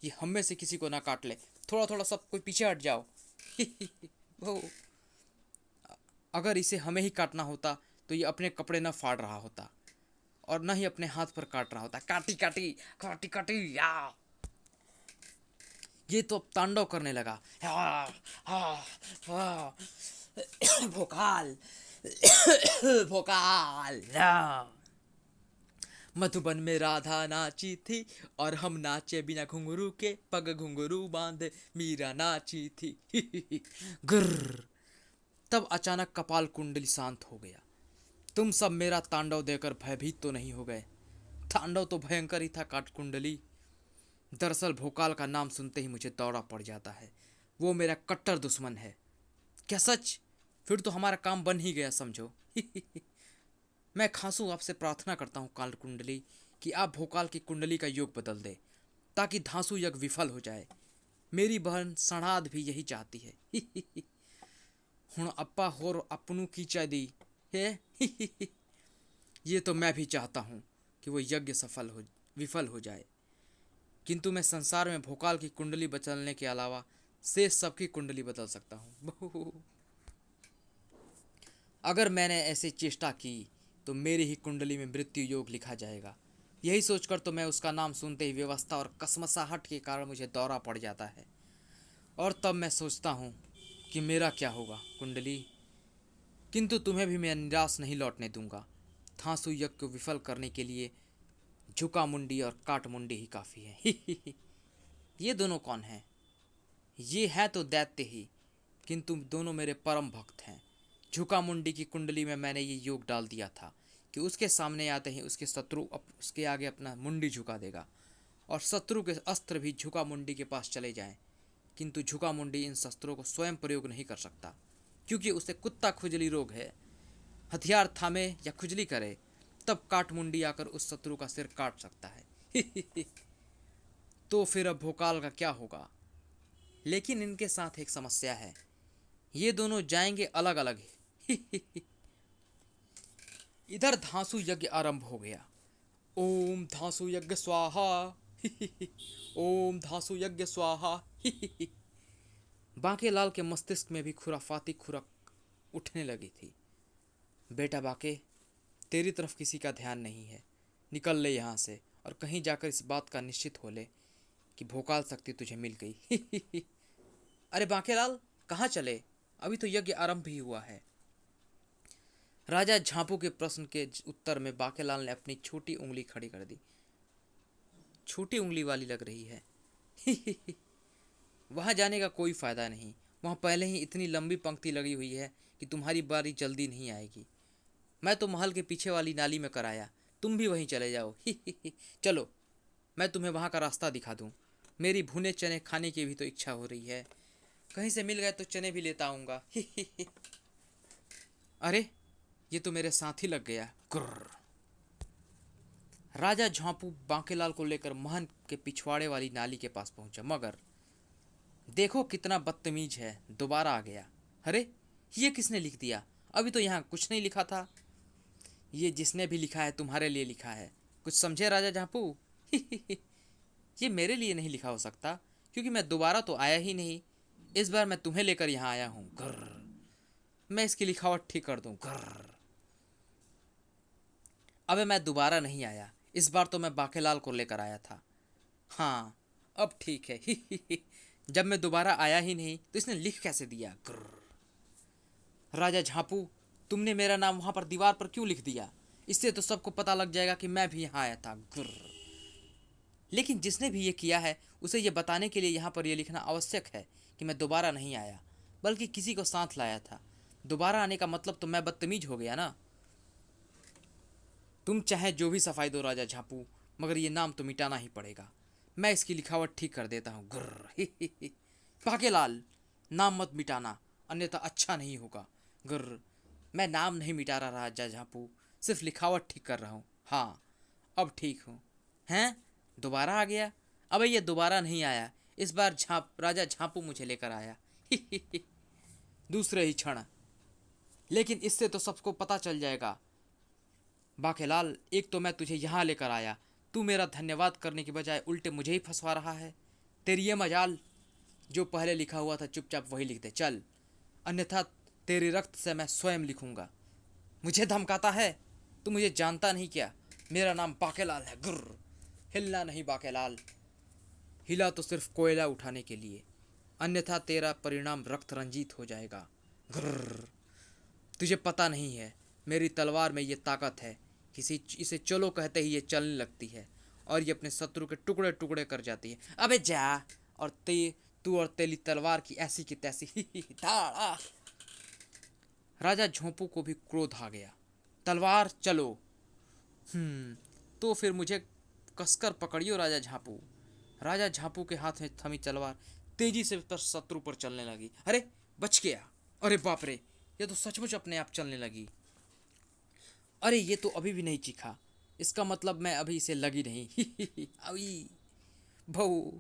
ये हम में से किसी को ना काट ले, थोड़ा थोड़ा सब कोई पीछे हट जाओ। वो अगर इसे हमें ही काटना होता तो ये अपने कपड़े न फाड़ रहा होता और न ही अपने हाथ पर काट रहा होता। काटी काटी काटी काटी या ये तो अब तांडव करने लगा। भोकाल, भोकाल। मधुबन में राधा नाची थी और हम नाचे बिना घुंघरू के, पग घुंघरू बांधे मीरा नाची थी। गुर्र। तब अचानक कपाल कुंडली शांत हो गया। तुम सब मेरा तांडव देकर भयभीत तो नहीं हो गए? तांडव तो भयंकर ही था काट कुंडली। दरअसल भोकाल का नाम सुनते ही मुझे दौड़ा पड़ जाता है। वो मेरा कट्टर दुश्मन है। क्या सच? फिर तो हमारा काम बन ही गया समझो। मैं खांसू आपसे प्रार्थना करता हूँ काल कुंडली कि आप भोकाल की कुंडली का योग बदल दे ताकि धांसू यज्ञ विफल हो जाए। मेरी बहन सणाद भी यही चाहती है। हुण अप्पा होर अपनू की दी है। ये तो मैं भी चाहता हूँ कि वो यज्ञ विफल हो जाए, किंतु मैं संसार में भोकाल की कुंडली बदलने के अलावा शेष सबकी कुंडली बदल सकता हूँ। अगर मैंने ऐसी चेष्टा की तो मेरी ही कुंडली में मृत्यु योग लिखा जाएगा। यही सोचकर तो मैं उसका नाम सुनते ही व्यवस्था और कसमसाहट के कारण मुझे दौरा पड़ जाता है। और तब मैं सोचता हूँ कि मेरा क्या होगा कुंडली। किंतु तुम्हें भी मैं निराश नहीं लौटने दूंगा। धांसू यज्ञ को विफल करने के लिए झुका मुंडी और काट मुंडी ही काफ़ी है। ये दोनों कौन हैं? ये है तो दैत्य ही, किंतु दोनों मेरे परम भक्त हैं। झुका मुंडी की कुंडली में मैंने ये योग डाल दिया था कि उसके सामने आते ही उसके शत्रु उसके आगे अपना मुंडी झुका देगा और शत्रु के अस्त्र भी झुका मुंडी के पास चले जाएं। किंतु झुका मुंडी इन शस्त्रों को स्वयं प्रयोग नहीं कर सकता, क्योंकि उसे कुत्ता खुजली रोग है। हथियार थामे या खुजली करे तब काट मुंडी आकर उस शत्रु का सिर काट सकता है। तो फिर अब भोकाल का क्या होगा? लेकिन इनके साथ एक समस्या है, ये दोनों जाएंगे अलग अलग। इधर धांसू यज्ञ आरंभ हो गया। ओम धांसू यज्ञ स्वाहा। ओम धांसू यज्ञ स्वाहा। बांकेलाल के मस्तिष्क में भी खुराफाती खुरक उठने लगी थी। बेटा बांके, तेरी तरफ किसी का ध्यान नहीं है। निकल ले यहाँ से और कहीं जाकर इस बात का निश्चित हो ले कि भोकाल शक्ति तुझे मिल गई। अरे बांकेलाल, कहाँ चले? अभी तो यज्ञ आरंभ ही हुआ है। राजा झांपू के प्रश्न के उत्तर में बांकेलाल ने अपनी छोटी उंगली खड़ी कर दी। छोटी उंगली वाली लग रही है। वहां जाने का कोई फायदा नहीं। वहां पहले ही इतनी लंबी पंक्ति लगी हुई है कि तुम्हारी बारी जल्दी नहीं आएगी। मैं तो महल के पीछे वाली नाली में कराया, तुम भी वहीं चले जाओ। चलो, मैं तुम्हें वहां का रास्ता दिखा दूं। मेरी भुने चने खाने की भी तो इच्छा हो रही है। कहीं से मिल गए तो चने भी लेता आऊंगा। अरे, ये तो मेरे साथ ही लग गया। गुर्र। राजा झांपू बांकेलाल को लेकर महल के पिछवाड़े वाली नाली के पास पहुंचा, मगर देखो कितना बदतमीज है, दोबारा आ गया। अरे ये किसने लिख दिया? अभी तो यहाँ कुछ नहीं लिखा था। ये जिसने भी लिखा है तुम्हारे लिए लिखा है, कुछ समझे राजा झापू? ये मेरे लिए नहीं लिखा हो सकता, क्योंकि मैं दोबारा तो आया ही नहीं। इस बार मैं तुम्हें लेकर यहाँ आया हूँ। ग्रर। मैं इसकी लिखावट ठीक कर दूँ। ग्रर। अबे मैं दोबारा नहीं आया, इस बार तो मैं बाकेलाल को लेकर आया था। हाँ, अब ठीक है। जब मैं दोबारा आया ही नहीं तो इसने लिख कैसे दिया? ग्रर। राजा झापू, तुमने मेरा नाम वहां पर दीवार पर क्यों लिख दिया? इससे तो सबको पता लग जाएगा कि मैं भी यहाँ आया था। ग्रर। लेकिन जिसने भी ये किया है उसे ये बताने के लिए यहाँ पर यह लिखना आवश्यक है कि मैं दोबारा नहीं आया, बल्कि किसी को साथ लाया था। दोबारा आने का मतलब तो मैं बदतमीज हो गया ना। तुम चाहे जो भी सफाई दो राजा झापू, मगर ये नाम तो मिटाना ही पड़ेगा। मैं इसकी लिखावट ठीक कर देता हूँ। ग्रर। पाकेलाल, नाम मत मिटाना, अन्यथा अच्छा नहीं होगा। ग्रर। मैं नाम नहीं मिटा रहा राजा झापू, सिर्फ लिखावट ठीक कर रहा हूँ। हाँ, अब ठीक हूँ। हैं? दोबारा आ गया? अबे ये दोबारा नहीं आया, इस बार राजा झापू मुझे लेकर आया। दूसरे ही क्षण। लेकिन इससे तो सबको पता चल जाएगा। बाकेलाल, एक तो मैं तुझे यहाँ लेकर आया, तू मेरा धन्यवाद करने की बजाय उल्टे मुझे ही फंसवा रहा है। तेरी ये मजाल, जो पहले लिखा हुआ था चुपचाप वही लिख दे चल, अन्यथा तेरे रक्त से मैं स्वयं लिखूंगा। मुझे धमकाता है? तू मुझे जानता नहीं क्या? मेरा नाम बाकेलाल है। गुर्र। हिलना नहीं बाकेलाल, हिला तो सिर्फ कोयला उठाने के लिए, अन्यथा तेरा परिणाम रक्त रंजित हो जाएगा। ग्रर। तुझे पता नहीं है, मेरी तलवार में ये ताकत है, किसी इसे चलो कहते ही ये चलने लगती है और ये अपने शत्रु के टुकड़े टुकड़े कर जाती है। अबे जा, और तू और तेरी तलवार की ऐसी की तैसी। धाड़ा। राजा झोंपू को भी क्रोध आ गया। तलवार चलो। तो फिर मुझे कसकर पकड़ियो राजा झापू। राजा झापू के हाथ में थमी तलवार तेजी से पर शत्रु पर चलने लगी। अरे बच गया। अरे बाप रे, ये तो सचमुच अपने आप चलने लगी। अरे ये तो अभी भी नहीं चीखा, इसका मतलब मैं अभी इसे लगी नहीं। अभी भाऊ,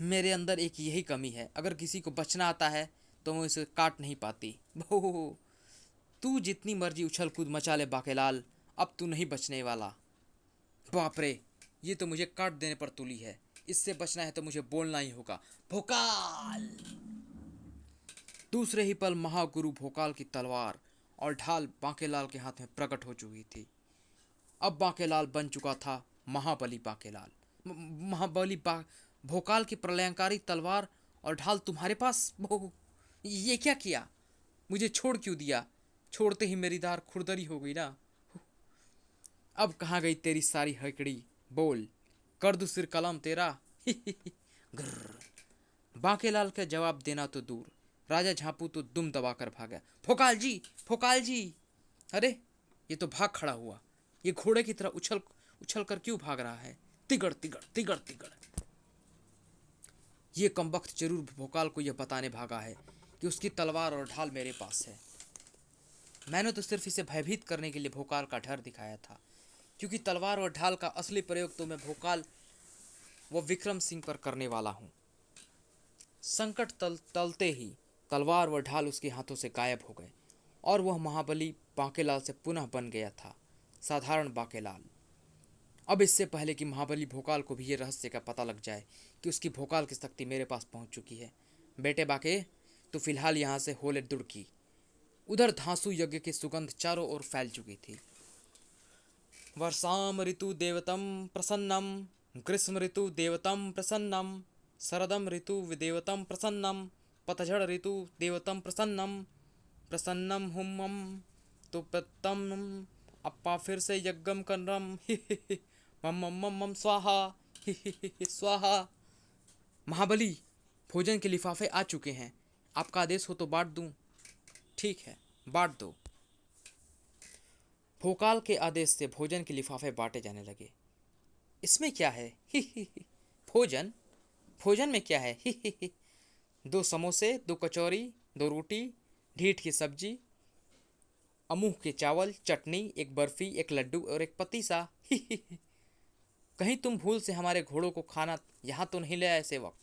मेरे अंदर एक यही कमी है, अगर किसी को बचना आता है तो मैं इसे काट नहीं पाती। भाऊ, तू जितनी मर्जी उछल कूद मचा ले बाकेलाल, अब तू नहीं बचने वाला। बाप रे, ये तो मुझे काट देने पर तुली है। इससे बचना है तो मुझे बोलना ही होगा। भोकाल। दूसरे ही पल महागुरु भोकाल की तलवार और ढाल बांकेलाल के हाथ में प्रकट हो चुकी थी। अब बांकेलाल बन चुका था महाबली बांकेलाल। महाबली भोकाल की प्रलयंकारी तलवार और ढाल तुम्हारे पास? ये क्या किया? मुझे छोड़ क्यों दिया? छोड़ते ही मेरी दार खुरदरी हो गई ना। अब कहाँ गई तेरी सारी हकड़ी? बोल, कर दूं सिर कलम तेरा? ग्रर। बांकेलाल का जवाब देना तो दूर, राजा झापू तो दुम दबाकर भागा। फोकाल जी, फोकाल जी! अरे ये तो भाग खड़ा हुआ। ये घोड़े की तरह उछल उछल कर क्यों भाग रहा है? तिगड़ तिगड़ तिगड़ तिगड़। ये कमबख्त जरूर भोकाल को यह बताने भागा है कि उसकी तलवार और ढाल मेरे पास है। मैंने तो सिर्फ इसे भयभीत करने के लिए भोकाल का डर दिखाया था, क्योंकि तलवार और ढाल का असली प्रयोग तो मैं भोकाल व विक्रम सिंह पर करने वाला हूँ। संकट टलते ही तलवार व ढाल उसके हाथों से गायब हो गए और वह महाबली बांकेलाल से पुनः बन गया था साधारण बांकेलाल। अब इससे पहले कि महाबली भोकाल को भी ये रहस्य का पता लग जाए कि उसकी भोकाल की शक्ति मेरे पास पहुंच चुकी है, बेटे बाके, तो फिलहाल यहाँ से हो ले दुड़की। उधर धांसू यज्ञ की सुगंध चारों ओर फैल चुकी थी। वर्षाम ऋतु देवतम प्रसन्नम, ग्रीष्म ऋतु देवतम प्रसन्नम, शरदम ऋतु देवतम प्रसन्नम, पतझड़ ऋतु देवतम प्रसन्नम, प्रसन्नम हुमम तो प्रतम अप्पा फिर से यज्ञम करम। मम मम मम मम स्वाहा। स्वाहा। महाबली, भोजन के लिफाफे आ चुके हैं, आपका आदेश हो तो बांट दूं? ठीक है, बांट दो। भोकाल के आदेश से भोजन के लिफाफे बांटे जाने लगे। इसमें क्या है? भोजन? भोजन में क्या है? 2 समोसे, 2 कचौरी, 2 रोटी, ढीठ की सब्जी, अमूह के चावल, चटनी, एक बर्फी, एक लड्डू और एक पतीसा। कहीं तुम भूल से हमारे घोड़ों को खाना यहाँ तो नहीं ले आए सेवक?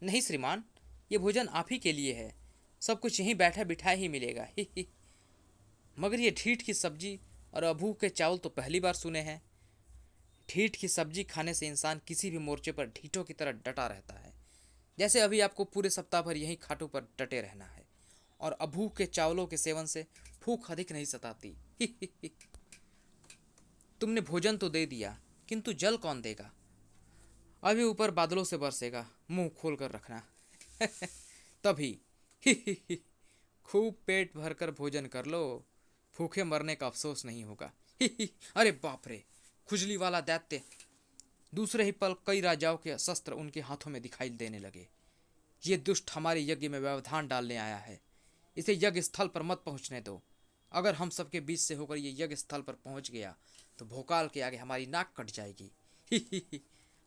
नहीं श्रीमान, ये भोजन आप ही के लिए है। सब कुछ यहीं बैठा बिठाए ही मिलेगा। ही ही। मगर ये ढीठ की सब्जी और अभूख के चावल तो पहली बार सुने हैं। ढीठ की सब्जी खाने से इंसान किसी भी मोर्चे पर ढीठों की तरह डटा रहता है। जैसे अभी आपको पूरे सप्ताह भर यहीं खाटों पर डटे रहना है। और अभूख के चावलों के सेवन से भूख अधिक नहीं सताती। ही ही ही। तुमने भोजन तो दे दिया, किंतु जल कौन देगा? अभी ऊपर बादलों से बरसेगा, मुंह खोल कर रखना। तभी ही ही ही। खूब पेट भरकर भोजन कर लो, भूखे मरने का अफसोस नहीं होगा। ही ही। अरे बाप रे, खुजली वाला दैत्य! दूसरे ही पल कई राजाओं के शस्त्र उनके हाथों में दिखाई देने लगे। ये दुष्ट हमारे यज्ञ में व्यवधान डालने आया है। इसे यज्ञ स्थल पर मत पहुंचने दो। अगर हम सबके बीच से होकर ये यज्ञ स्थल पर पहुंच गया तो भोकाल के आगे हमारी नाक कट जाएगी। ही ही ही।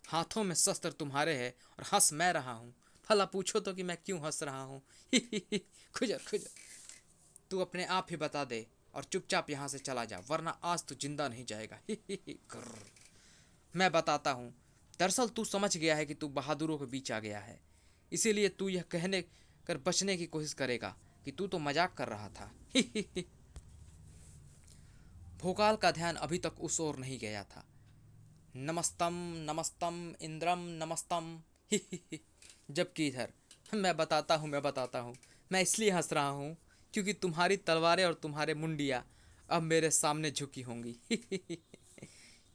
हाथों में शस्त्र तुम्हारे हैं और हंस मैं रहा हूँ। भला पूछो तो कि मैं क्यों हंस रहा हूँ। ही ही ही। खुजर खुजर। तू अपने आप ही बता दे और चुपचाप यहाँ से चला जा, वरना आज तू जिंदा नहीं जाएगा। ही ही ही। मैं बताता हूँ। दरअसल तू समझ गया है कि तू बहादुरों के बीच आ गया है, इसीलिए तू यह कहने कर बचने की कोशिश करेगा कि तू तो मजाक कर रहा था। ही ही ही। भोकाल का ध्यान अभी तक उस ओर नहीं गया था। नमस्तम नमस्तम इंद्रम नमस्तम। ही ही ही। जबकि इधर मैं बताता हूँ, मैं इसलिए हंस रहा हूँ क्योंकि तुम्हारी तलवारें और तुम्हारे मुंडियाँ अब मेरे सामने झुकी होंगी। ही ही ही।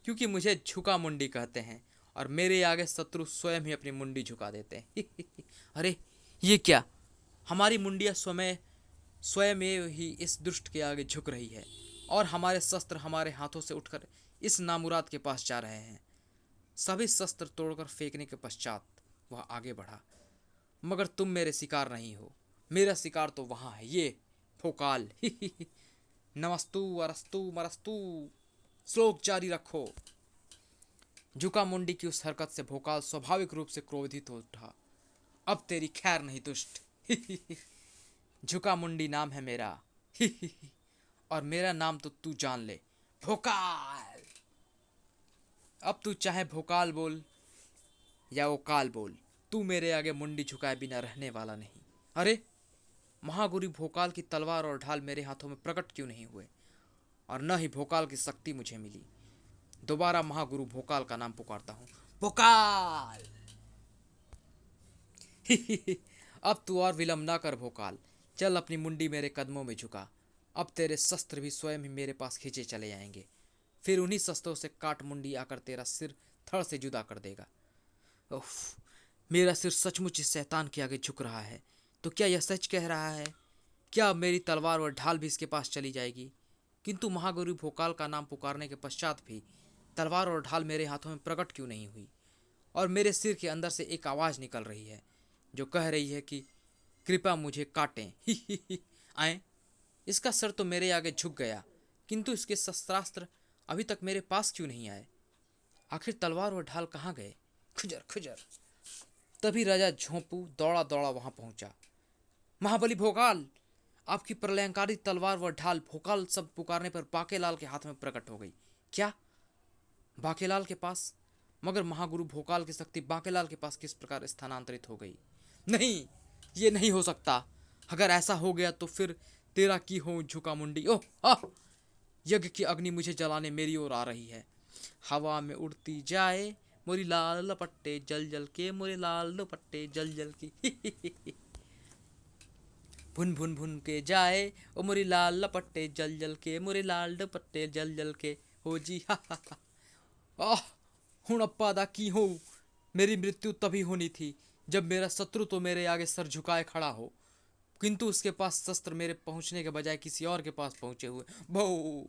क्योंकि मुझे झुका मुंडी कहते हैं और मेरे आगे शत्रु स्वयं ही अपनी मुंडी झुका देते हैं। ही ही ही। अरे ये क्या, हमारी मुंडिया स्वयं स्वयं ही इस दुष्ट के आगे झुक रही है और हमारे शस्त्र हमारे हाथों से उठकर इस नामुराद के पास जा रहे हैं। सभी शस्त्र तोड़कर फेंकने के पश्चात वह आगे बढ़ा। मगर तुम मेरे शिकार नहीं हो, मेरा शिकार तो वहां है, ये भोकाल। ही ही ही। नमस्तु अरस्तु मरस्तु। श्लोक जारी रखो। झुका मुंडी की उस हरकत से भोकाल स्वाभाविक रूप से क्रोधित हो उठा। अब तेरी खैर नहीं दुष्ट। ही ही ही। झुका मुंडी नाम है मेरा। ही ही ही। और मेरा नाम तो तू जान ले, भोकाल। अब तू चाहे भोकाल बोल या वो काल बोल, तू मेरे आगे मुंडी झुकाए बिना रहने वाला नहीं। अरे महागुरु भोकाल की तलवार और ढाल मेरे हाथों में प्रकट क्यों नहीं हुए, और न ही भोकाल की शक्ति मुझे मिली। दोबारा महागुरु भोकाल का नाम पुकारता हूँ, भोकाल। अब तू और विलंब ना कर भोकाल, चल अपनी मुंडी मेरे कदमों में झुका। अब तेरे शस्त्र भी स्वयं ही मेरे पास खींचे चले आएंगे, फिर उन्हीं शस्त्रों से काट मुंडी आकर तेरा सिर थड़ से जुदा कर देगा। उफ, मेरा सिर सचमुच इस शैतान के आगे झुक रहा है। तो क्या यह सच कह रहा है? क्या अब मेरी तलवार और ढाल भी इसके पास चली जाएगी? किंतु महागुरु भोकाल का नाम पुकारने के पश्चात भी तलवार और ढाल मेरे हाथों में प्रकट क्यों नहीं हुई? और मेरे सिर के अंदर से एक आवाज़ निकल रही है जो कह रही है कि कृपया मुझे काटें। ही ही ही। आए, इसका सर तो मेरे आगे झुक गया, किंतु इसके शस्त्रास्त्र अभी तक मेरे पास क्यों नहीं आए? आखिर तलवार और ढाल कहाँ गए? खुजर खुजर। तभी राजा झोंपू दौड़ा दौड़ा वहां पहुंचा। महाबली भोकाल, आपकी प्रलयंकारी तलवार व ढाल भोकाल सब पुकारने पर बाकेलाल के हाथ में प्रकट हो गई। क्या? बाकेलाल के पास? मगर महागुरु भोकाल की शक्ति बाकेलाल के पास किस प्रकार स्थानांतरित हो गई? नहीं, ये नहीं हो सकता। अगर ऐसा हो गया तो फिर तेरा की हो झुका मुंडी। ओह आह! यज्ञ की अग्नि मुझे जलाने मेरी ओर आ रही है। हवा में उड़ती जाए मोरी लाल लपट्टे जल जल के, मोरे लाल दुपट्टे जल जल के। भुन भुन भुन के जाए ओ मोरी लाल लपट्टे जल जल के, मोरे लाल दुपट्टे जल जल के। हो जी हा हा हा। आह, हुणप्पा दा की हो। मेरी मृत्यु तभी होनी थी जब मेरा शत्रु तो मेरे आगे सर झुकाए खड़ा हो, किंतु उसके पास शस्त्र मेरे पहुंचने के बजाय किसी और के पास पहुंचे हुए। भो!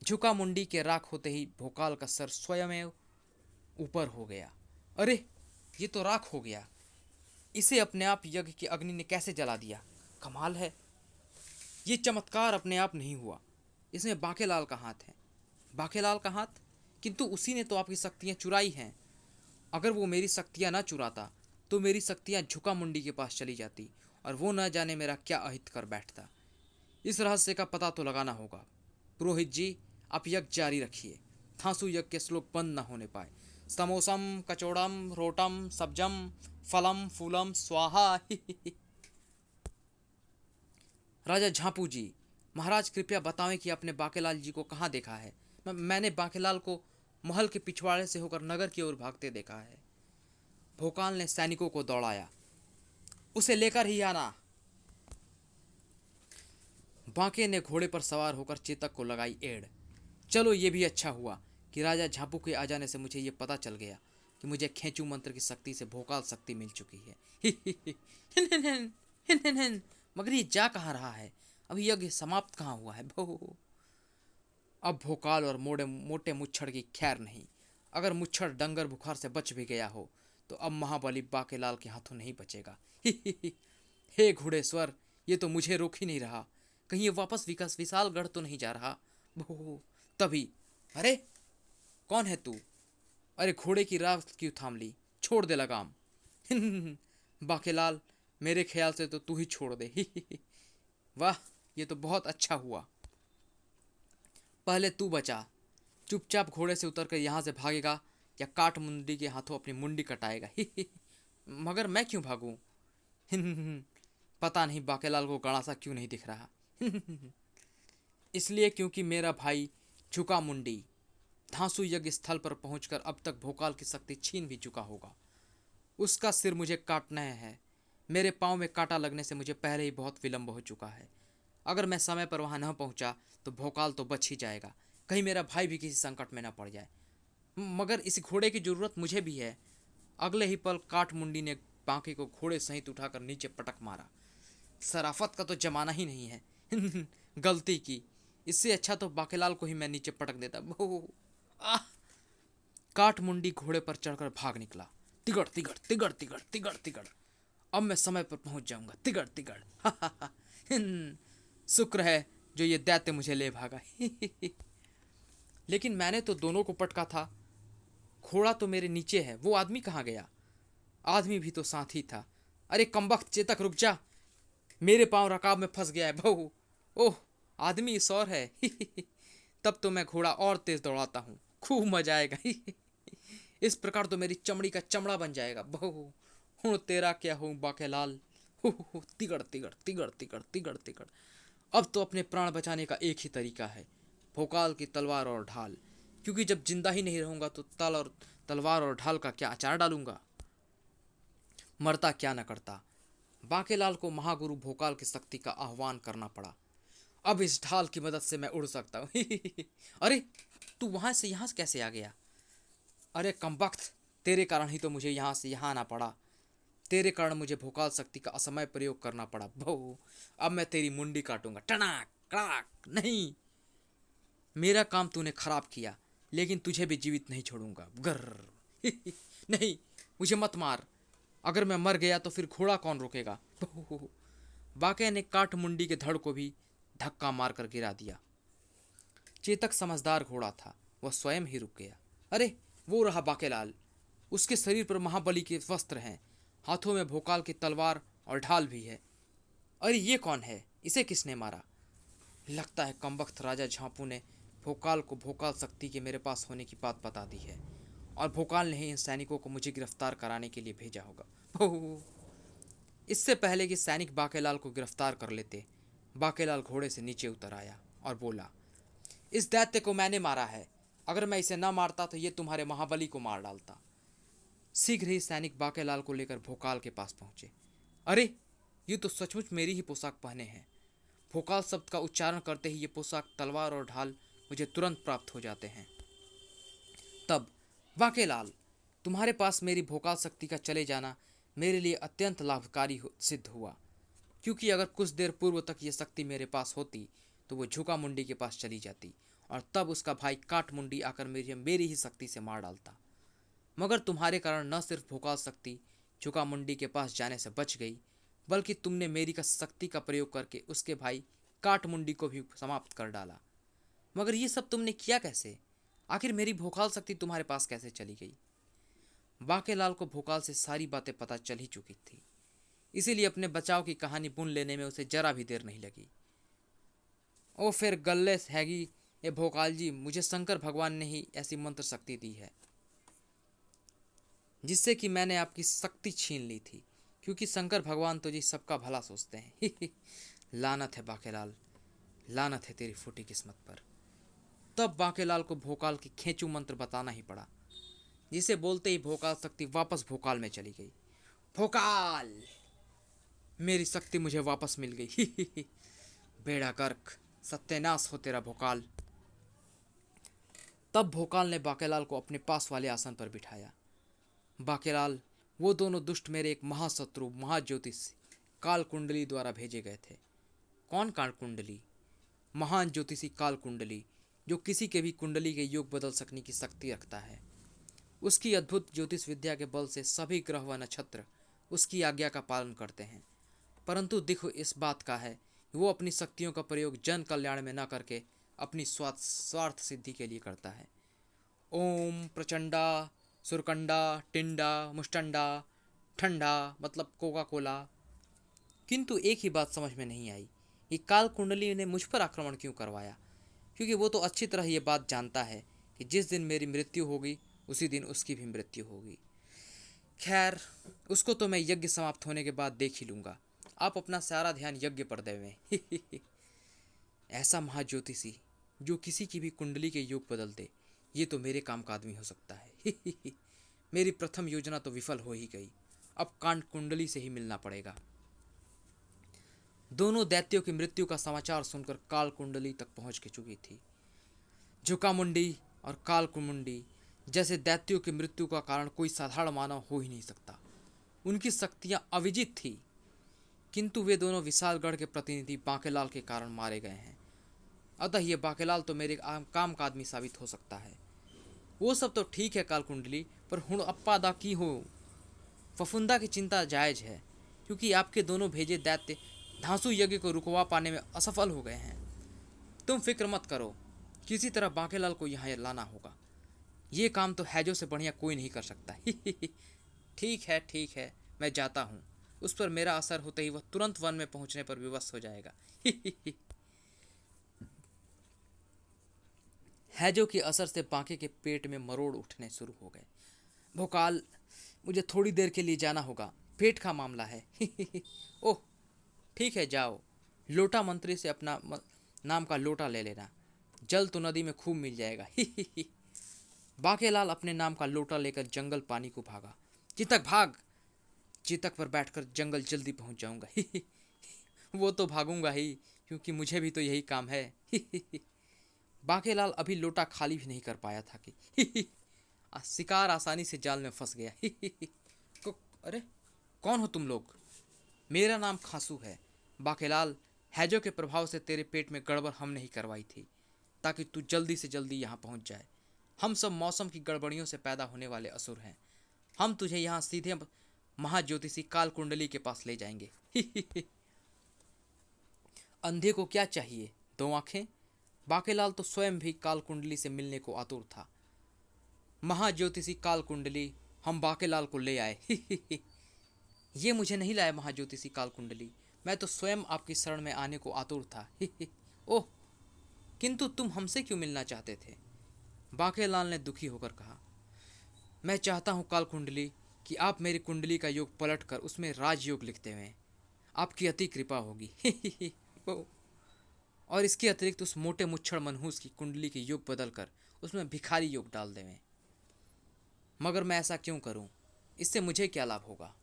झुका मुंडी के राख होते ही भोकाल का सर स्वयं ऊपर हो गया। अरे ये तो राख हो गया। इसे अपने आप यज्ञ की अग्नि ने कैसे जला दिया? कमाल है। ये चमत्कार अपने आप नहीं हुआ, इसमें बाकेलाल का हाथ है। बाकेलाल का हाथ? किंतु उसी ने तो आपकी शक्तियां चुराई हैं। अगर वो मेरी शक्तियां ना चुराता तो मेरी शक्तियां झुका मुंडी के पास चली जाती और वो न जाने मेरा क्या अहित कर बैठता। इस रहस्य का पता तो लगाना होगा। पुरोहित जी, आप यज्ञ जारी रखिए, थांसू यज्ञ के श्लोक बंद न होने पाए। समोसम कचौड़म रोटम सब्जम फलम फूलम स्वाहा। राजा झांपू जी, महाराज कृपया बतावें कि आपने बांकेलाल जी को कहाँ देखा है। मैंने बांकेलाल को महल के पिछवाड़े से होकर नगर की ओर भागते देखा है। भोकाल ने सैनिकों को दौड़ाया। उसे लेकर ही आना। बांके ने घोड़े पर सवार होकर चेतक को लगाई एड़। चलो, ये भी अच्छा हुआ कि राजा झांपू के आ जाने से मुझे ये पता चल गया कि मुझे खेचू मंत्र की शक्ति से भोकाल शक्ति मिल चुकी है। मगर ये जा कहाँ रहा है? अभी यज्ञ समाप्त कहाँ हुआ है? भो अब भोकाल और मोटे मुच्छड़ की खैर नहीं। अगर मुच्छड़ डंगर बुखार से बच भी गया हो तो अब महाबली बांकेलाल के हाथों नहीं बचेगा। हे घुड़ेश्वर, ये तो मुझे रोक ही नहीं रहा। कहीं ये वापस विशालगढ़ तो नहीं जा रहा? भो तभी, अरे कौन है तू? अरे घोड़े की राह क्यों थाम ली? छोड़ दे लगाम। बांकेलाल, मेरे ख्याल से तो तू ही छोड़ दे। वाह, ये तो बहुत अच्छा हुआ। पहले तू बचा। चुपचाप घोड़े से उतरकर यहाँ से भागेगा या काठ मुंडी के हाथों अपनी मुंडी कटाएगा। मगर मैं क्यों भागूं? पता नहीं बांकेलाल को गड़ासा क्यों नहीं दिख रहा। इसलिए क्योंकि मेरा भाई झुका मुंडी धांसू यज्ञ स्थल पर पहुंचकर अब तक भोकाल की शक्ति छीन भी चुका होगा। उसका सिर मुझे काटना है। मेरे पाँव में कांटा लगने से मुझे पहले ही बहुत विलंब हो चुका है। अगर मैं समय पर वहां न पहुंचा तो भोकाल तो बच ही जाएगा। कहीं मेरा भाई भी किसी संकट में न पड़ जाए। मगर इस घोड़े की जरूरत मुझे भी है। अगले ही पल काठ मुंडी ने बांके को घोड़े सहित उठाकर नीचे पटक मारा। शराफत का तो जमाना ही नहीं है। गलती की। इससे अच्छा तो बांकेलाल को ही मैं नीचे पटक देता। आह! काठ मुंडी घोड़े पर चढ़कर भाग निकला। तिगड़ तिगड़ तिगड़ तिगड़ तिगड़ तिगड़। अब मैं समय पर पहुंच जाऊंगा। तिगड़ तिगड़। शुक्र है जो ये दैत्य मुझे ले भागा। लेकिन मैंने तो दोनों को पटका था। घोड़ा तो मेरे नीचे है, वो आदमी कहाँ गया? आदमी भी तो साथ ही था। अरे कमबख्त, चेतक रुक जा, मेरे पांव रकाब में फंस गया है। बहू, ओह, आदमी इस और है। तब तो मैं घोड़ा और तेज दौड़ाता हूँ, खूब मजा आएगा। इस प्रकार तो मेरी चमड़ी का चमड़ा बन जाएगा। बहू, हूँ तेरा क्या हूँ बांकेलाल। तिगड़ तिगड़ तिगड़ तिगड़ तिगड़ तिगड़। अब तो अपने प्राण बचाने का एक ही तरीका है, भोकाल की तलवार और ढाल। क्योंकि जब जिंदा ही नहीं रहूंगा तो तलवार और ढाल का क्या अचार डालूंगा? मरता क्या न करता। बांकेलाल को महागुरु भोकाल की शक्ति का आह्वान करना पड़ा। अब इस ढाल की मदद से मैं उड़ सकता हूँ। अरे तू वहां से यहां से कैसे आ गया? अरे कमबख्त, तेरे कारण ही तो मुझे यहाँ से यहाँ आना पड़ा। तेरे कारण मुझे भोकाल शक्ति का असमय प्रयोग करना पड़ा। बहू, अब मैं तेरी मुंडी काटूंगा। टनाक कड़ाक। नहीं, मेरा काम तूने खराब किया, लेकिन तुझे भी जीवित नहीं छोड़ूंगा। गर्र। नहीं, मुझे मत मार। अगर मैं मर गया तो फिर घोड़ा कौन रोकेगा? बाके ने काठ मुंडी के धड़ को भी धक्का मारकर गिरा दिया। चेतक समझदार घोड़ा था, वह स्वयं ही रुक गया। अरे वो रहा बाकेलाल। उसके शरीर पर महाबली के वस्त्र हैं, हाथों में भोकाल की तलवार और ढाल भी है। अरे ये कौन है? इसे किसने मारा? लगता है कमबख्त राजा झांपू ने भोकाल को भोकाल शक्ति के मेरे पास होने की बात बता दी है, और भोकाल ने ही इन सैनिकों को मुझे गिरफ्तार कराने के लिए भेजा होगा। इससे पहले कि सैनिक बांकेलाल को गिरफ्तार कर लेते, बांकेलाल घोड़े से नीचे उतर आया और बोला, इस दैत्य को मैंने मारा है। अगर मैं इसे न मारता तो ये तुम्हारे महाबली को मार डालता। शीघ्र ही सैनिक बांकेलाल को लेकर भोकाल के पास पहुंचे। अरे ये तो सचमुच मेरी ही पोशाक पहने हैं। भोकाल शब्द का उच्चारण करते ही ये पोशाक, तलवार और ढाल मुझे तुरंत प्राप्त हो जाते हैं। तब, बांकेलाल, तुम्हारे पास मेरी भोकाल शक्ति का चले जाना मेरे लिए अत्यंत लाभकारी सिद्ध हुआ। क्योंकि अगर कुछ देर पूर्व तक ये शक्ति मेरे पास होती तो वो झुका मुंडी के पास चली जाती, और तब उसका भाई काठ मुंडी आकर मेरी ही शक्ति से मार डालता। मगर तुम्हारे कारण न सिर्फ भोकाल शक्ति झुका मुंडी के पास जाने से बच गई, बल्कि तुमने मेरी का शक्ति का प्रयोग करके उसके भाई काठ मुंडी को भी समाप्त कर डाला। मगर ये सब तुमने किया कैसे? आखिर मेरी भोकाल शक्ति तुम्हारे पास कैसे चली गई? बांकेलाल को भोकाल से सारी बातें पता चल ही चुकी थी, इसीलिए अपने बचाव की कहानी बुन लेने में उसे जरा भी देर नहीं लगी। ओ फिर गल्ले हैगी ये भोकाल जी, मुझे शंकर भगवान ने ही ऐसी मंत्र शक्ति दी है। जिससे कि मैंने आपकी शक्ति छीन ली थी, क्योंकि शंकर भगवान तो जी सबका भला सोचते हैं। लानत है बाकेलाल, लानत है तेरी फूटी किस्मत पर। तब बाकेलाल को भोकाल की खेचू मंत्र बताना ही पड़ा, जिसे बोलते ही भोकाल शक्ति वापस भोकाल में चली गई। भोकाल, मेरी शक्ति मुझे वापस मिल गई। बेड़ा गर्क, सत्यानाश हो तेरा भोकाल। तब भोकाल ने बाकेलाल को अपने पास वाले आसन पर बिठाया। बाकेलाल, वो दोनों दुष्ट मेरे एक महाशत्रु महाज्योतिष काल कुंडली द्वारा भेजे गए थे। कौन काल कुंडली? महान ज्योतिषी काल कुंडली, जो किसी के भी कुंडली के योग बदल सकने की शक्ति रखता है। उसकी अद्भुत ज्योतिष विद्या के बल से सभी ग्रह व नक्षत्र उसकी आज्ञा का पालन करते हैं। परंतु दुख इस बात का है कि वो अपनी शक्तियों का प्रयोग जन कल्याण में न करके अपनी स्वार्थ सिद्धि के लिए करता है। ओम प्रचंडा सुरकंडा टिंडा मुस्टंडा ठंडा, मतलब कोका कोला। किंतु एक ही बात समझ में नहीं आई कि काल कुंडली ने मुझ पर आक्रमण क्यों करवाया, क्योंकि वो तो अच्छी तरह ये बात जानता है कि जिस दिन मेरी मृत्यु होगी उसी दिन उसकी भी मृत्यु होगी। खैर, उसको तो मैं यज्ञ समाप्त होने के बाद देख ही लूँगा। आप अपना सारा ध्यान यज्ञ पर देवें। ऐसा महाज्योतिषी जो किसी की भी कुंडली के योग बदल दे, ये तो मेरे काम का आदमी हो सकता है। मेरी प्रथम योजना तो विफल हो ही गई, अब कांड कुंडली से ही मिलना पड़ेगा। दोनों दैत्यों की मृत्यु का समाचार सुनकर काल कुंडली तक पहुंच के चुकी थी। झुकामुंडी और काल कुमुंडी जैसे दैत्यों की मृत्यु का कारण कोई साधारण मानव हो ही नहीं सकता। उनकी शक्तियां अविजित थी, किंतु वे दोनों विशालगढ़ के प्रतिनिधि बांकेलाल के कारण मारे गए हैं। अतः ये बांकेलाल तो मेरे काम का आदमी साबित हो सकता है। वो सब तो ठीक है काल कुंडली, पर हुण अप्पा दा की हो। फफुंदा की चिंता जायज है, क्योंकि आपके दोनों भेजे दैत्य धांसू यज्ञ को रुकवा पाने में असफल हो गए हैं। तुम फिक्र मत करो, किसी तरह बांकेलाल को यहाँ लाना होगा। ये काम तो हैजो से बढ़िया कोई नहीं कर सकता। ठीक है, मैं जाता हूँ। उस पर मेरा असर होते ही वह तुरंत वन में पहुंचने पर विवश हो जाएगा। हैजो के असर से बांके के पेट में मरोड़ उठने शुरू हो गए। भोकाल, मुझे थोड़ी देर के लिए जाना होगा, पेट का मामला है। ओह ठीक है, जाओ। लोटा मंत्री से अपना नाम का लोटा ले लेना, जल तो नदी में खूब मिल जाएगा। बांकेलाल अपने नाम का लोटा लेकर जंगल पानी को भागा। चितक भाग, चितक पर बैठकर जंगल जल्दी पहुंच जाऊंगा। वो तो भागूंगा ही, क्योंकि मुझे भी तो यही काम है। बांकेलाल अभी लोटा खाली भी नहीं कर पाया था कि शिकार आसानी से जाल में फंस गया। अरे कौन हो तुम लोग? मेरा नाम खांसू है। बांकेलाल, हैजो के प्रभाव से तेरे पेट में गड़बड़ हमने ही करवाई थी, ताकि तू जल्दी से जल्दी यहाँ पहुँच जाए। हम सब मौसम की गड़बड़ियों से पैदा होने वाले असुर हैं। हम तुझे यहाँ सीधे महाज्योतिषी काल कुंडली के पास ले जाएंगे। अंधे को क्या चाहिए, दो आंखें? बांकेलाल तो स्वयं भी काल कुंडली से मिलने को आतुर था। महाज्योतिषी काल कुंडली, हम बांकेलाल को ले आए। ये मुझे नहीं लाया महाज्योतिषी काल कुंडली, मैं तो स्वयं आपकी शरण में आने को आतुर था। ओह, किंतु तुम हमसे क्यों मिलना चाहते थे? बांकेलाल ने दुखी होकर कहा। मैं चाहता हूँ काल कुंडली कि आप मेरी कुंडली का योग पलट कर उसमें राजयोग लिखते हुए, आपकी अति कृपा होगी। और इसके अतिरिक्त उस मोटे मुच्छड़ मनहूस की कुंडली के योग बदल कर उसमें भिखारी योग डाल देवें। मगर मैं ऐसा क्यों करूं? इससे मुझे क्या लाभ होगा?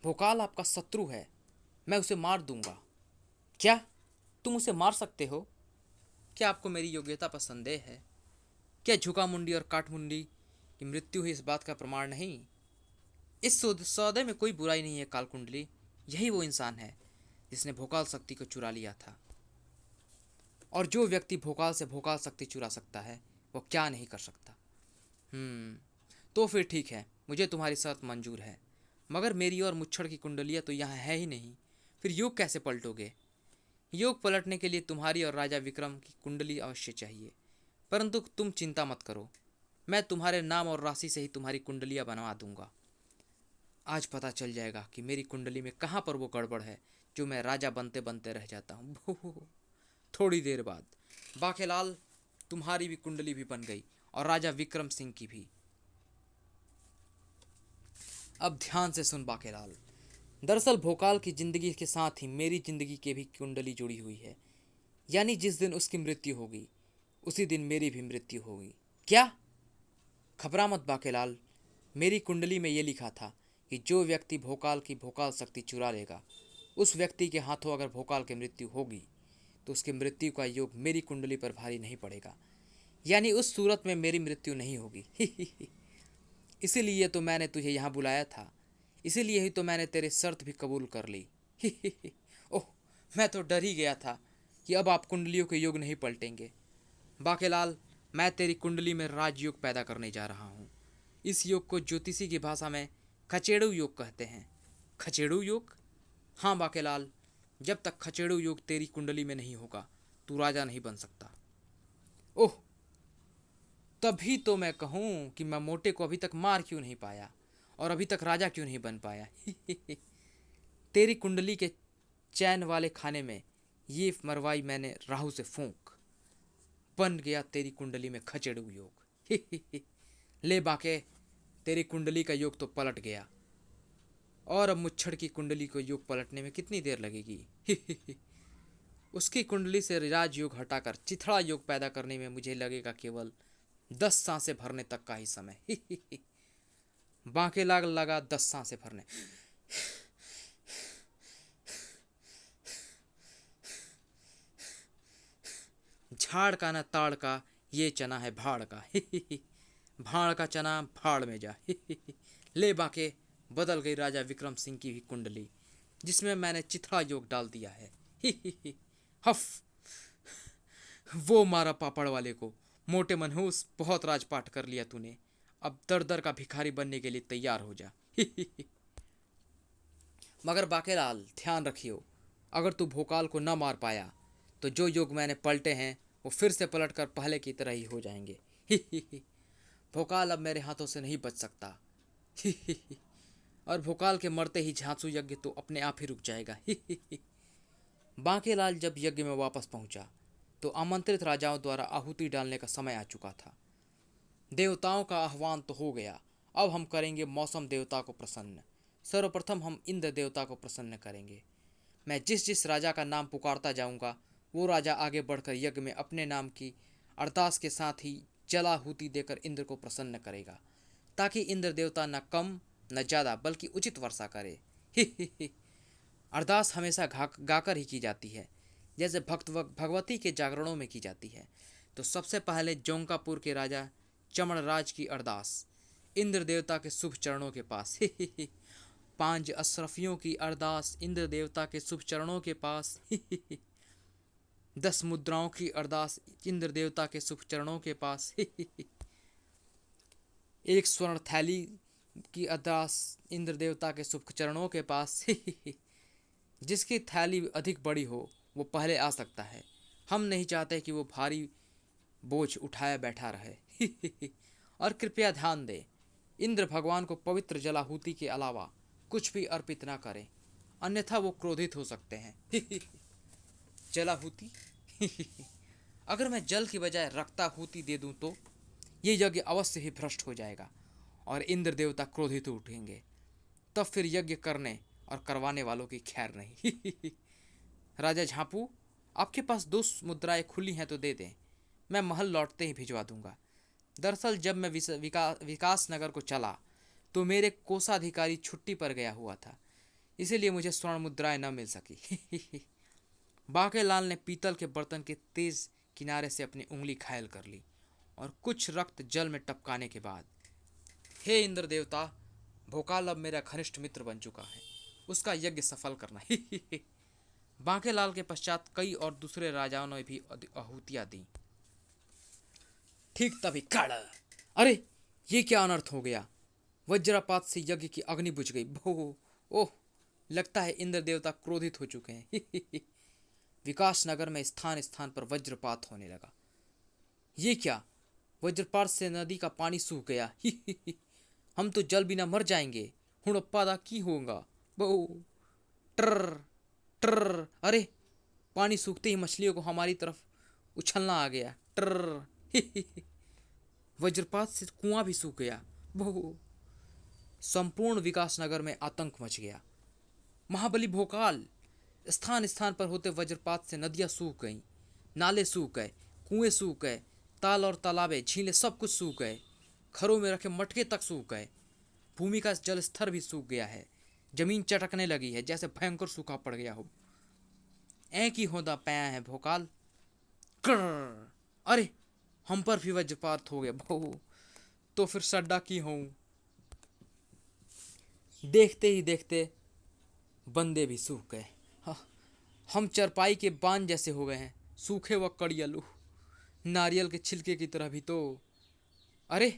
भोकाल आपका शत्रु है, मैं उसे मार दूंगा। क्या तुम उसे मार सकते हो? क्या आपको मेरी योग्यता पर संदेह है? क्या झुकामुंडी और काटमुंडी की मृत्यु ही इस बात का प्रमाण नहीं? इस सौदे में कोई बुराई नहीं है काल कुंडली। यही वो इंसान है जिसने भोकाल शक्ति को चुरा लिया था, और जो व्यक्ति भोकाल से भोकाल शक्ति चुरा सकता है वो क्या नहीं कर सकता। तो फिर ठीक है, मुझे तुम्हारी शर्त मंजूर है, मगर मेरी और मुच्छड़ की कुंडलियाँ तो यहाँ है ही नहीं, फिर योग कैसे पलटोगे? योग पलटने के लिए तुम्हारी और राजा विक्रम की कुंडली अवश्य चाहिए, परंतु तुम चिंता मत करो, मैं तुम्हारे नाम और राशि से ही तुम्हारी कुंडलियाँ बनवा दूंगा। आज पता चल जाएगा कि मेरी कुंडली में कहाँ पर वो गड़बड़ है जो मैं राजा बनते बनते रह जाता हूँ। थोड़ी देर बाद बांकेलाल, तुम्हारी भी कुंडली भी बन गई और राजा विक्रम सिंह की भी। अब ध्यान से सुन बाकेलाल। दरअसल भोकाल की जिंदगी के साथ ही मेरी जिंदगी की भी कुंडली जुड़ी हुई है। यानी जिस दिन उसकी मृत्यु होगी उसी दिन मेरी भी मृत्यु होगी। क्या? घबरा मत बाकेलाल, मेरी कुंडली में ये लिखा था कि जो व्यक्ति भोकाल की भोकाल शक्ति चुरा लेगा, उस व्यक्ति के हाथों अगर भोकाल की मृत्यु होगी तो उसकी मृत्यु का योग मेरी कुंडली पर भारी नहीं पड़ेगा। यानी उस सूरत में मेरी मृत्यु नहीं होगी। इसीलिए तो मैंने तुझे यहाँ बुलाया था, इसीलिए ही तो मैंने तेरी शर्त भी कबूल कर ली। ओह, मैं तो डर ही गया था कि अब आप कुंडलियों के योग नहीं पलटेंगे। बाकेलाल, मैं तेरी कुंडली में राजयोग पैदा करने जा रहा हूँ। इस योग को ज्योतिषी की भाषा में खचेड़ू योग कहते हैं। खचेड़ू योग? हाँ बाकेलाल, जब तक खचेड़ू योग तेरी कुंडली में नहीं होगा तू राजा नहीं बन सकता। ओह, तभी तो मैं कहूँ कि मैं मोटे को अभी तक मार क्यों नहीं पाया और अभी तक राजा क्यों नहीं बन पाया। तेरी कुंडली के चैन वाले खाने में ये मरवाई मैंने राहु से फूंक, बन गया तेरी कुंडली में खचेड़ू योग। ले बाके, तेरी कुंडली का योग तो पलट गया और अब मुच्छड़ की कुंडली को योग पलटने में कितनी देर लगेगी। उसकी कुंडली से राजयोग हटाकर चिथड़ा योग पैदा करने में मुझे लगेगा केवल 10 सांसें भरने तक का ही समय। बाके लगा 10 सांसें भरने। झाड़ का न ताड़ का, ये चना है भाड़ का। भाड़ का चना भाड़ में जा। ले बाके, बदल गई राजा विक्रम सिंह की भी कुंडली, जिसमें मैंने चिथड़ा योग डाल दिया है। हफ, वो मारा पापड़ वाले को। मोटे मनहूस, बहुत राजपाट कर लिया तूने, अब दर दर का भिखारी बनने के लिए तैयार हो जा। मगर बाकेलाल ध्यान रखियो, अगर तू भोकाल को न मार पाया तो जो योग मैंने पलटे हैं वो फिर से पलट कर पहले की तरह ही हो जाएंगे। भोकाल अब मेरे हाथों से नहीं बच सकता। और भोकाल के मरते ही झांसू यज्ञ तो अपने आप ही रुक जाएगा। बांकेलाल जब यज्ञ में वापस पहुंचा तो आमंत्रित राजाओं द्वारा आहुति डालने का समय आ चुका था। देवताओं का आह्वान तो हो गया, अब हम करेंगे मौसम देवता को प्रसन्न। सर्वप्रथम हम इंद्र देवता को प्रसन्न करेंगे। मैं जिस जिस राजा का नाम पुकारता जाऊंगा वो राजा आगे बढ़कर यज्ञ में अपने नाम की अरदास के साथ ही जलाहुति देकर इंद्र को प्रसन्न करेगा, ताकि इंद्र देवता न कम न ज़्यादा बल्कि उचित वर्षा करे। अरदास हमेशा गाकर ही की जाती है, जैसे भगवती के जागरणों में की जाती है। तो सबसे पहले जोंकापुर के राजा चमड़राज की अरदास इंद्र देवता के शुभ चरणों के पास। 5 अशरफियों की अरदास इंद्र देवता के शुभ चरणों के पास। 10 मुद्राओं की अरदास इंद्र देवता के शुभ चरणों के पास। एक स्वर्ण थैली की अरदास इंद्र देवता के शुभ चरणों के पास। जिसकी थैली अधिक बड़ी हो वो पहले आ सकता है। हम नहीं चाहते कि वो भारी बोझ उठाया बैठा रहे। और कृपया ध्यान दें, इंद्र भगवान को पवित्र जलाहुति के अलावा कुछ भी अर्पित ना करें, अन्यथा वो क्रोधित हो सकते हैं। जलाहुति? अगर मैं जल की बजाय रक्ताहुति दे दूं तो ये यज्ञ अवश्य ही भ्रष्ट हो जाएगा और इंद्र देवता क्रोधित उठेंगे। तब फिर यज्ञ करने और करवाने वालों की खैर नहीं। राजा झांपू, आपके पास 2 मुद्राएं खुली हैं तो दे दें, मैं महल लौटते ही भिजवा दूंगा। दरअसल जब मैं विकास नगर को चला तो मेरे कोषाधिकारी छुट्टी पर गया हुआ था, इसीलिए मुझे स्वर्ण मुद्राएं न मिल सकी। बाकेलाल ने पीतल के बर्तन के तेज किनारे से अपनी उंगली घायल कर ली और कुछ रक्त जल में टपकाने के बाद, हे इंद्र देवता, भोकाल अब मेरा घनिष्ठ मित्र बन चुका है, उसका यज्ञ सफल करना। बांकेलाल के पश्चात कई और दूसरे राजाओं ने भी आहुतियां दी। ठीक तभी कड़, अरे ये क्या अनर्थ हो गया। वज्रपात से यज्ञ की अग्नि बुझ गई। ओह, लगता है इंद्र देवता क्रोधित हो चुके हैं। विकास नगर में स्थान स्थान पर वज्रपात होने लगा। ये क्या, वज्रपात से नदी का पानी सूख गया। हम तो जल बिना मर जाएंगे। हुड़प्पा दा की होगा। बहु ट्र ट्र, अरे पानी सूखते ही मछलियों को हमारी तरफ उछलना आ गया। ट्र। वज्रपात से कुआं भी सूख गया। वो संपूर्ण विकास नगर में आतंक मच गया। महाबली भोकाल, स्थान स्थान पर होते वज्रपात से नदियां सूख गईं, नाले सूख गए, कुएं सूख गए, ताल और तालाबे, झीलें सब कुछ सूख गए, घरों में रखे मटके तक सूख गए। भूमि का जल स्तर भी सूख गया है। जमीन चटकने लगी है जैसे भयंकर सूखा पड़ गया हो। ऐ की होदा पाया है भोकाल। कर्र, अरे हम पर भी वज्रपात हो गया। बहु तो फिर सड्डा की हूं। देखते ही देखते बंदे भी सूख गए। हाँ, हम चरपाई के बांध जैसे हो गए हैं, सूखे व कड़ियलू नारियल के छिलके की तरह भी तो। अरे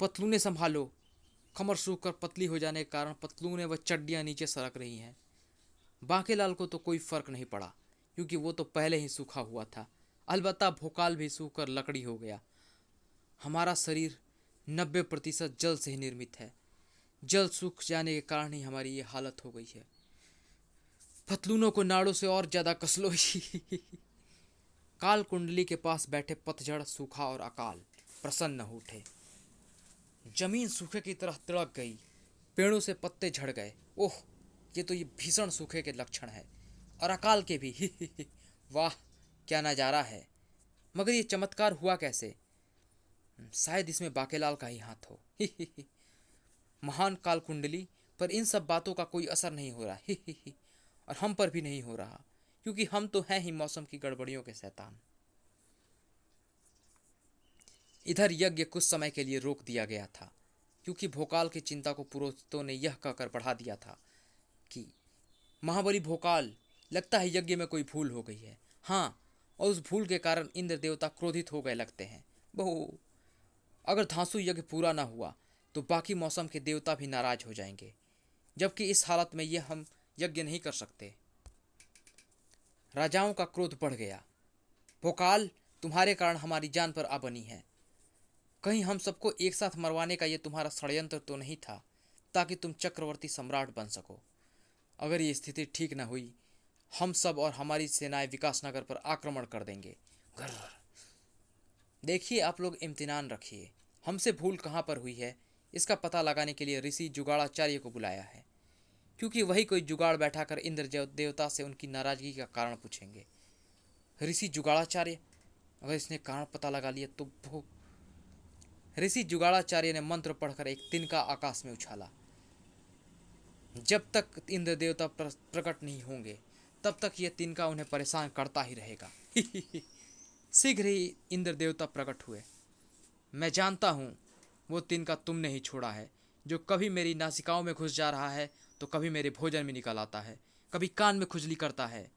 पतलूने संभालो। कमर सूख कर पतली हो जाने के कारण पतलूने व चड्डियां नीचे सरक रही हैं। बांकेलाल को तो कोई फर्क नहीं पड़ा क्योंकि वो तो पहले ही सूखा हुआ था। अलबत्ता भोकाल भी सूख कर लकड़ी हो गया। हमारा शरीर 90% जल से ही निर्मित है। जल सूख जाने के कारण ही हमारी ये हालत हो गई है। पतलूनों को नाड़ों से और ज्यादा कस लो। काल कुंडली के पास बैठे पतझड़, सूखा और अकाल प्रसन्न हो उठे। जमीन सूखे की तरह तिड़क गई, पेड़ों से पत्ते झड़ गए। ओह, ये भीषण सूखे के लक्षण है, और अकाल के भी। वाह क्या नजारा है। मगर ये चमत्कार हुआ कैसे? शायद इसमें बाकेलाल का ही हाथ हो। महान काल कुंडली पर इन सब बातों का कोई असर नहीं हो रहा। और हम पर भी नहीं हो रहा क्योंकि हम तो हैं ही मौसम की गड़बड़ियों के शैतान। इधर यज्ञ कुछ समय के लिए रोक दिया गया था क्योंकि भोकाल की चिंता को पुरोहितों ने यह कहकर बढ़ा दिया था कि महाबली भोकाल, लगता है यज्ञ में कोई भूल हो गई है। हाँ, और उस भूल के कारण इंद्र देवता क्रोधित हो गए लगते हैं। बहु अगर धांसू यज्ञ पूरा ना हुआ तो बाकी मौसम के देवता भी नाराज हो जाएंगे, जबकि इस हालत में यह हम यज्ञ नहीं कर सकते। राजाओं का क्रोध बढ़ गया। भोकाल, तुम्हारे कारण हमारी जान पर आ बनी है। कहीं हम सबको एक साथ मरवाने का यह तुम्हारा षड्यंत्र तो नहीं था ताकि तुम चक्रवर्ती सम्राट बन सको? अगर ये स्थिति ठीक न हुई, हम सब और हमारी सेनाएं विकासनगर पर आक्रमण कर देंगे। देखिए, आप लोग इम्तिनान रखिए। हमसे भूल कहाँ पर हुई है इसका पता लगाने के लिए ऋषि जुगाड़ाचार्य को बुलाया है, क्योंकि वही कोई जुगाड़ बैठाकर इंद्र देवता से उनकी नाराजगी का कारण पूछेंगे। ऋषि जुगाड़ाचार्य, अगर इसने कारण पता लगा लिया तो वो। ऋषि जुगाड़ाचार्य ने मंत्र पढ़कर एक तिनका आकाश में उछाला। जब तक इंद्र देवता प्रकट नहीं होंगे तब तक यह तिनका उन्हें परेशान करता ही रहेगा। शीघ्र ही इंद्र देवता प्रकट हुए। मैं जानता हूँ वो तिनका तुमने ही छोड़ा है, जो कभी मेरी नासिकाओं में घुस जा रहा है तो कभी मेरे भोजन में निकल आता है, कभी कान में खुजली करता है।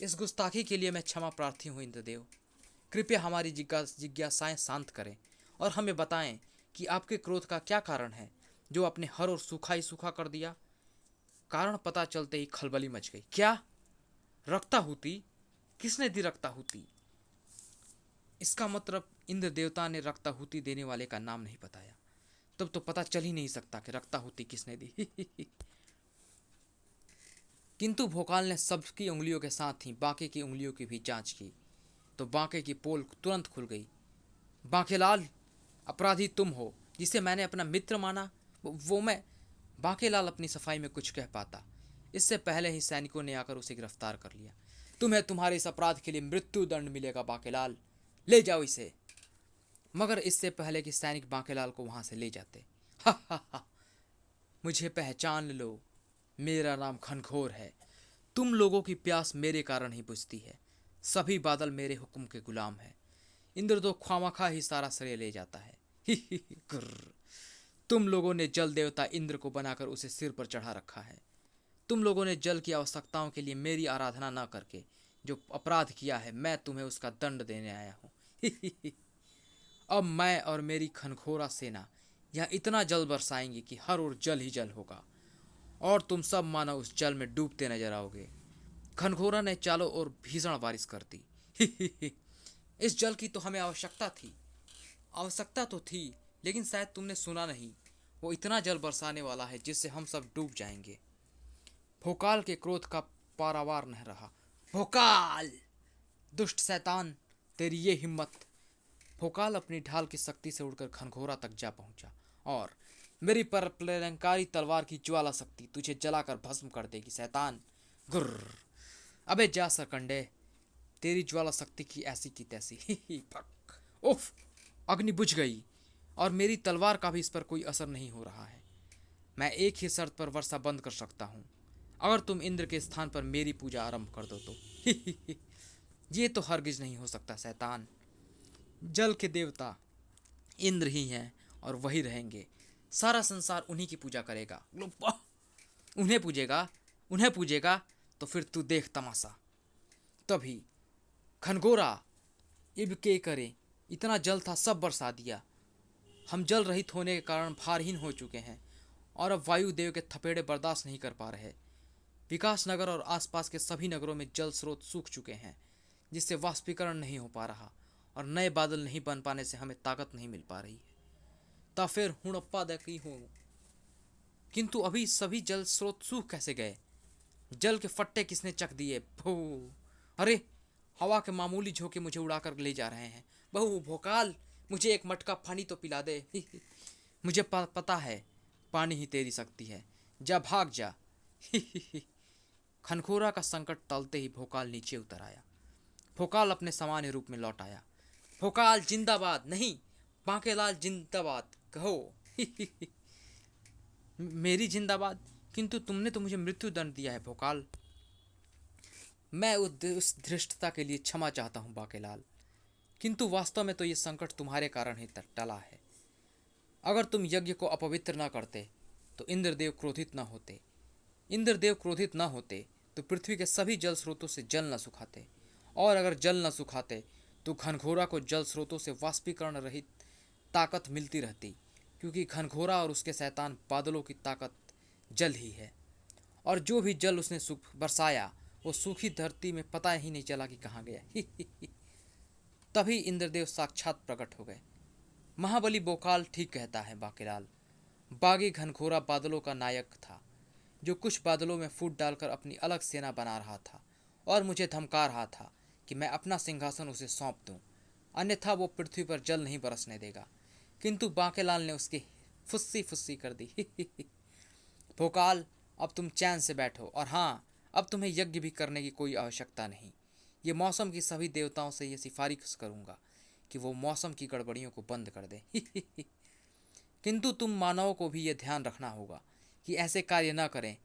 इस गुस्ताखी के लिए मैं क्षमा प्रार्थी हूँ इंद्रदेव। कृपया हमारी जिज्ञासाएं शांत करें और हमें बताएं कि आपके क्रोध का क्या कारण है जो आपने हर और सूखा ही सूखा कर दिया। कारण पता चलते ही खलबली मच गई। क्या? रक्ताहुति? किसने दी रक्ताहुति? इसका मतलब इंद्र देवता ने रक्ताहुति देने वाले का नाम नहीं बताया। तब तो पता चल ही नहीं सकता कि रक्ताहुति किसने दी। किंतु भोकाल ने सबकी उंगलियों के साथ ही बांके की उंगलियों की भी जांच की तो बांके की पोल तुरंत खुल गई। बांकेलाल, अपराधी तुम हो जिसे मैंने अपना मित्र माना, वो मैं। बांकेलाल अपनी सफाई में कुछ कह पाता इससे पहले ही सैनिकों ने आकर उसे गिरफ्तार कर लिया। तुम्हें तुम्हारे इस अपराध के लिए मृत्यु दंड मिलेगा बांकेलाल, ले जाओ इसे। मगर इससे पहले कि सैनिक बांकेलाल को वहां से ले जाते, हा हा हा, मुझे पहचान लो, मेरा नाम घनघोर है। तुम लोगों की प्यास मेरे कारण ही बुझती है। सभी बादल मेरे हुक्म के गुलाम है। इंद्र तो ख्वामखा ही सारा श्रेय ले जाता है। तुम लोगों ने जल देवता इंद्र को बनाकर उसे सिर पर चढ़ा रखा है। तुम लोगों ने जल की आवश्यकताओं के लिए मेरी आराधना न करके जो अपराध किया है, मैं तुम्हें उसका दंड देने आया हूँ। अब मैं और मेरी खनखोरा सेना यहाँ इतना जल बरसाएंगे कि हर ओर जल ही जल होगा और तुम सब मानो उस जल में डूबते नजर आओगे। घनघोरा ने चारों ओर भीषण बारिश कर दी। इस जल की तो हमें आवश्यकता थी। आवश्यकता तो थी, लेकिन शायद तुमने सुना नहीं। वो इतना जल बरसाने वाला है जिससे हम सब डूब जाएंगे। भोकाल के क्रोध का पारावार नहीं रहा। भोकाल, दुष्ट शैतान, तेरी ये हिम्मत! भोकाल अपनी ढाल की शक्ति से उड़कर घनघोरा तक जा पहुंचा और मेरी प्रलयंकारी तलवार की ज्वाला शक्ति तुझे जलाकर भस्म कर देगी शैतान। गुर्र। अबे जा सरकंडे, तेरी ज्वाला शक्ति की ऐसी की तैसी। पक। उफ। अग्नि बुझ गई और मेरी तलवार का भी इस पर कोई असर नहीं हो रहा है। मैं एक ही शर्त पर वर्षा बंद कर सकता हूँ, अगर तुम इंद्र के स्थान पर मेरी पूजा आरंभ कर दो तो। ये तो हरगिज नहीं हो सकता शैतान। जल के देवता इंद्र ही हैं और वही रहेंगे। सारा संसार उन्हीं की पूजा करेगा। उन्हें पूजेगा तो फिर तू देख तमाशा। तभी घनघोरा इब के करे, इतना जल था सब बरसा दिया। हम जल रहित होने के कारण भारहीन हो चुके हैं और अब वायुदेव के थपेड़े बर्दाश्त नहीं कर पा रहे। विकास नगर और आसपास के सभी नगरों में जल स्रोत सूख चुके हैं, जिससे वाष्पीकरण नहीं हो पा रहा और नए बादल नहीं बन पाने से हमें ताकत नहीं मिल पा रही है। ता फिर हुड़प्पा दकी हो। किंतु अभी सभी जल स्रोत सूख कैसे गए? जल के फट्टे किसने चक दिए? भू। अरे, हवा के मामूली झोंके मुझे उड़ाकर ले जा रहे हैं। बहू भोकाल, मुझे एक मटका पानी तो पिला दे। मुझे पता है पानी ही तेरी शक्ति है, जा भाग जा। खनखोरा का संकट टलते ही भोकाल नीचे उतर आया। भोकाल अपने सामान्य रूप में लौट आया। भोकाल जिंदाबाद, नहीं बांकेलाल जिंदाबाद कहो। मेरी जिंदाबाद? किंतु तुमने तो मुझे मृत्यु दंड दिया है भोकाल। मैं उस धृष्टता के लिए क्षमा चाहता हूँ बांकेलाल, किंतु वास्तव में तो ये संकट तुम्हारे कारण ही टला है। अगर तुम यज्ञ को अपवित्र न करते तो इंद्रदेव क्रोधित न होते। इंद्रदेव क्रोधित न होते तो पृथ्वी के सभी जल स्रोतों से जल न सुखाते, और अगर जल न सुखाते तो घनघोरा को जल स्रोतों से वाष्पीकरण रहित ताकत मिलती रहती, क्योंकि घनघोरा और उसके शैतान बादलों की ताकत जल ही है। और जो भी जल उसने बरसाया वो सूखी धरती में पता ही नहीं चला कि कहाँ गया। तभी इंद्रदेव साक्षात प्रकट हो गए। महाबली बोकाल ठीक कहता है बांकेलाल। बागी घनघोरा बादलों का नायक था, जो कुछ बादलों में फूट डालकर अपनी अलग सेना बना रहा था और मुझे धमका रहा था कि मैं अपना सिंहासन उसे सौंप दूं, अन्यथा वो पृथ्वी पर जल नहीं बरसने देगा। किंतु बांकेलाल ने उसकी फुस्सी फुस्सी कर दी। भोकाल, अब तुम चैन से बैठो, और हाँ, अब तुम्हें यज्ञ भी करने की कोई आवश्यकता नहीं। ये मौसम की सभी देवताओं से ये सिफारिश करूंगा कि वो मौसम की गड़बड़ियों को बंद कर दें। किंतु तुम मानवों को भी ये ध्यान रखना होगा कि ऐसे कार्य न करें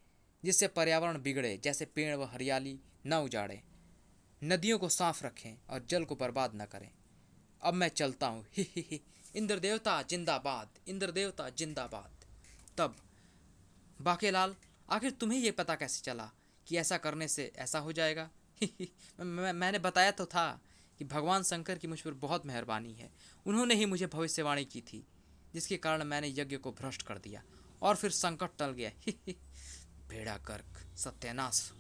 जिससे पर्यावरण बिगड़े, जैसे पेड़ व हरियाली न उजाड़ें, नदियों को साफ रखें और जल को बर्बाद न करें। अब मैं चलता हूँ। इंद्र देवता जिंदाबाद, इंद्र देवता जिंदाबाद। तब बांकेलाल, आखिर तुम्हें यह पता कैसे चला कि ऐसा करने से ऐसा हो जाएगा? मैंने बताया तो था कि भगवान शंकर की मुझ पर बहुत मेहरबानी है। उन्होंने ही मुझे भविष्यवाणी की थी, जिसके कारण मैंने यज्ञ को भ्रष्ट कर दिया और फिर संकट टल गया। भेड़ा कर्क, सत्यानाश।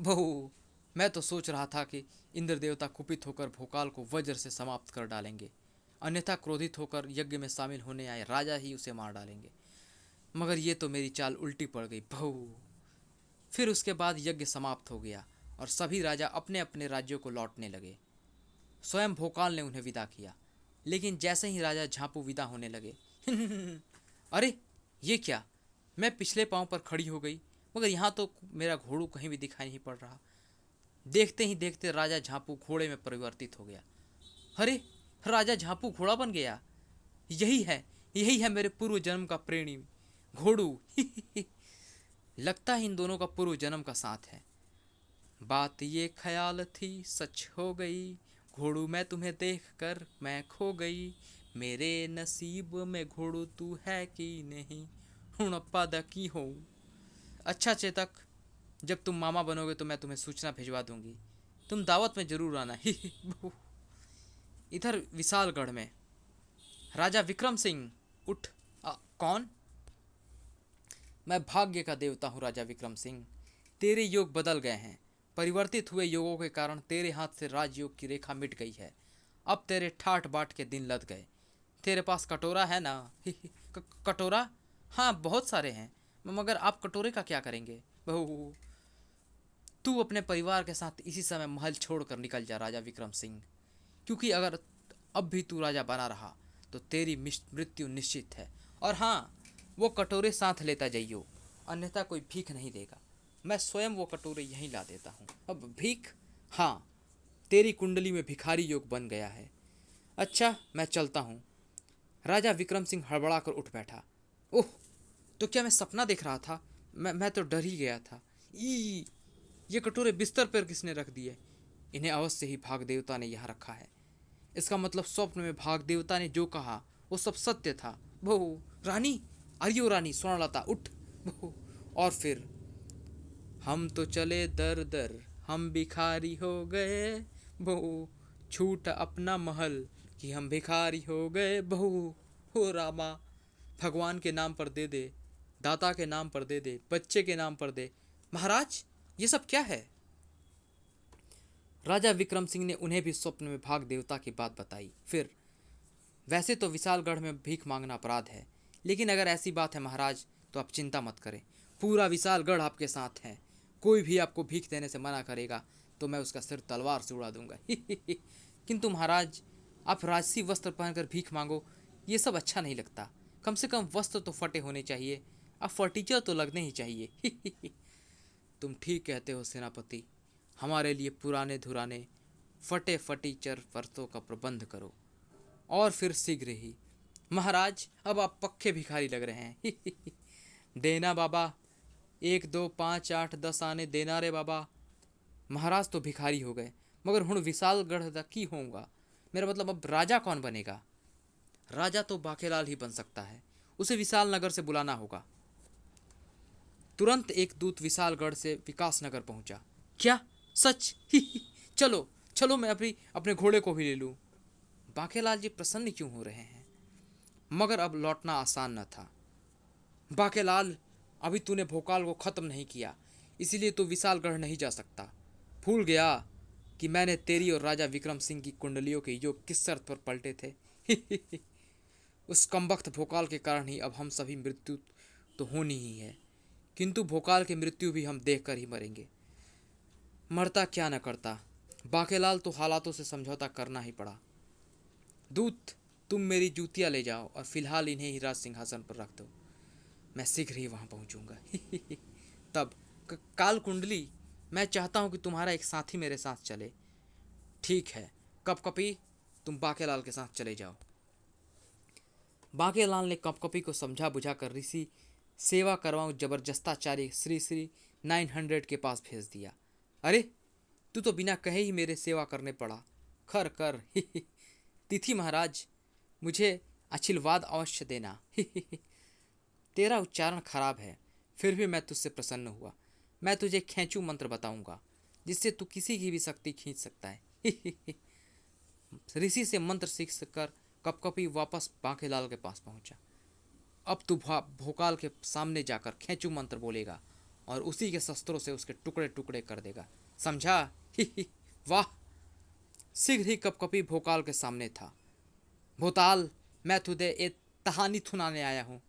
बहू, मैं तो सोच रहा था कि इंद्र देवता कुपित होकर भोकाल को वज्र से समाप्त कर डालेंगे, अन्यथा क्रोधित होकर यज्ञ में शामिल होने आए राजा ही उसे मार डालेंगे, मगर ये तो मेरी चाल उल्टी पड़ गई। बहू। फिर उसके बाद यज्ञ समाप्त हो गया और सभी राजा अपने अपने राज्यों को लौटने लगे। स्वयं भोकाल ने उन्हें विदा किया, लेकिन जैसे ही राजा झांपू विदा होने लगे, अरे ये क्या, मैं पिछले पांव पर खड़ी हो गई, मगर यहाँ तो मेरा घोड़ू कहीं भी दिखाई नहीं पड़ रहा। देखते ही देखते राजा झांपू घोड़े में परिवर्तित हो गया। अरे, राजा झांपू घोड़ा बन गया। यही है मेरे पूर्व जन्म का प्रेमी घोड़ू। लगता है इन दोनों का पूर्व जन्म का साथ है। बात ये ख्याल थी सच हो गई, घोड़ू मैं तुम्हें देखकर मैं खो गई, मेरे नसीब में घोड़ू तू है कि नहीं, हुणप्पा द की हो। अच्छा चेतक, जब तुम मामा बनोगे तो मैं तुम्हें सूचना भिजवा दूंगी, तुम दावत में जरूर आना। इधर विशालगढ़ में राजा विक्रम सिंह उठ। कौन? मैं भाग्य का देवता हूँ राजा विक्रम सिंह। तेरे योग बदल गए हैं, परिवर्तित हुए योगों के कारण तेरे हाथ से राजयोग की रेखा मिट गई है। अब तेरे ठाट बाट के दिन लद गए। तेरे पास कटोरा है ना? कटोरा? हाँ, बहुत सारे हैं, मगर आप कटोरे का क्या करेंगे? बहू, तू अपने परिवार के साथ इसी समय महल छोड़कर निकल जा राजा विक्रम सिंह, क्योंकि अगर अब भी तू राजा बना रहा तो तेरी मृत्यु निश्चित है। और हाँ, वो कटोरे साथ लेता जाइयो, अन्यथा कोई भीख नहीं देगा। मैं स्वयं वो कटोरे यहीं ला देता हूँ। अब भीख? हाँ, तेरी कुंडली में भिखारी योग बन गया है। अच्छा, मैं चलता हूँ। राजा विक्रम सिंह हड़बड़ा कर उठ बैठा। ओह, तो क्या मैं सपना देख रहा था? मैं तो डर ही गया था। ई, ये कटोरे बिस्तर पर किसने रख दिए? इन्हें अवश्य ही भाग देवता ने यहाँ रखा है। इसका मतलब स्वप्न में भाग देवता ने जो कहा वो सब सत्य था। बहू, रानी, अरियो रानी स्वर्णलता, उठ बहू। और फिर हम तो चले दर दर, हम भिखारी हो गए बहू, छूट अपना महल कि हम भिखारी हो गए बहू। हो रामा, भगवान के नाम पर दे दे, दाता के नाम पर दे दे, बच्चे के नाम पर दे। महाराज, ये सब क्या है? राजा विक्रम सिंह ने उन्हें भी स्वप्न में भाग देवता की बात बताई। फिर, वैसे तो विशालगढ़ में भीख मांगना अपराध है, लेकिन अगर ऐसी बात है महाराज तो आप चिंता मत करें। पूरा विशालगढ़ आपके साथ है। कोई भी आपको भीख देने से मना करेगा तो मैं उसका सिर तलवार से उड़ा दूंगा। किंतु महाराज, आप राजसी वस्त्र पहनकर भीख मांगो, ये सब अच्छा नहीं लगता। कम से कम वस्त्र तो फटे होने चाहिए, अब फर्टीचर तो लगने ही चाहिए। तुम ठीक कहते हो सेनापति, हमारे लिए पुराने धुराने फटे फटीचर वस्त्रों का प्रबंध करो। और फिर शीघ्र ही, महाराज अब आप पक्के भिखारी लग रहे हैं। देना बाबा, 1 2 5 8 10 आने देना रे बाबा। महाराज तो भिखारी हो गए, मगर हुण विशालगढ़ तक की होऊंगा। मेरा मतलब अब राजा कौन बनेगा? राजा तो बाकेलाल ही बन सकता है, उसे विशाल नगर से बुलाना होगा। तुरंत एक दूत विशालगढ़ से विकास नगर पहुंचा। क्या? सच? चलो चलो, मैं अपने घोड़े को भी ले लूं। बाकेलाल जी प्रसन्न क्यों हो रहे हैं? मगर अब लौटना आसान न था। बाकेलाल, अभी तूने भोकाल को खत्म नहीं किया, इसीलिए तू विशालगढ़ नहीं जा सकता। भूल गया कि मैंने तेरी और राजा विक्रम सिंह की कुंडलियों के योग किस शर्त पर पलटे थे? उस कमबख्त भोकाल के कारण ही अब हम सभी मृत्यु तो होनी ही है, किंतु भोकाल की मृत्यु भी हम देख कर ही मरेंगे। मरता क्या न करता, बाकेलाल तो हालातों से समझौता करना ही पड़ा। दूत, तुम मेरी जूतियां ले जाओ और फिलहाल इन्हें ही राज सिंहासन पर रख दो। मैं शीघ्र ही वहां पहुंचूंगा। तब, काल कुंडली, मैं चाहता हूं कि तुम्हारा एक साथी मेरे साथ चले। ठीक है, कपकपी, तुम बाकेलाल के साथ चले जाओ। बाकेलाल ने कपकपी को समझा बुझा कर ऋषि सेवा करवाऊं जबरदस्ताचार्य श्री श्री 900 के पास भेज दिया। अरे, तू तो बिना कहे ही मेरे सेवा करने पड़ा। खर कर। तिथि महाराज, मुझे आशीर्वाद अवश्य देना। तेरा उच्चारण खराब है, फिर भी मैं तुझसे प्रसन्न हुआ। मैं तुझे खींचू मंत्र बताऊंगा, जिससे तू किसी की भी शक्ति खींच सकता है। ऋषि से मंत्र सीख कर कपकपी वापस बांकेलाल के पास पहुंचा। अब तू भोकाल के सामने जाकर खींचू मंत्र बोलेगा और उसी के शस्त्रों से उसके टुकड़े टुकड़े कर देगा, समझा? वाह! शीघ्र ही कपकपी भोकाल के सामने था। भोताल, मैं तुझे एक कहानी सुनाने आया हूँ।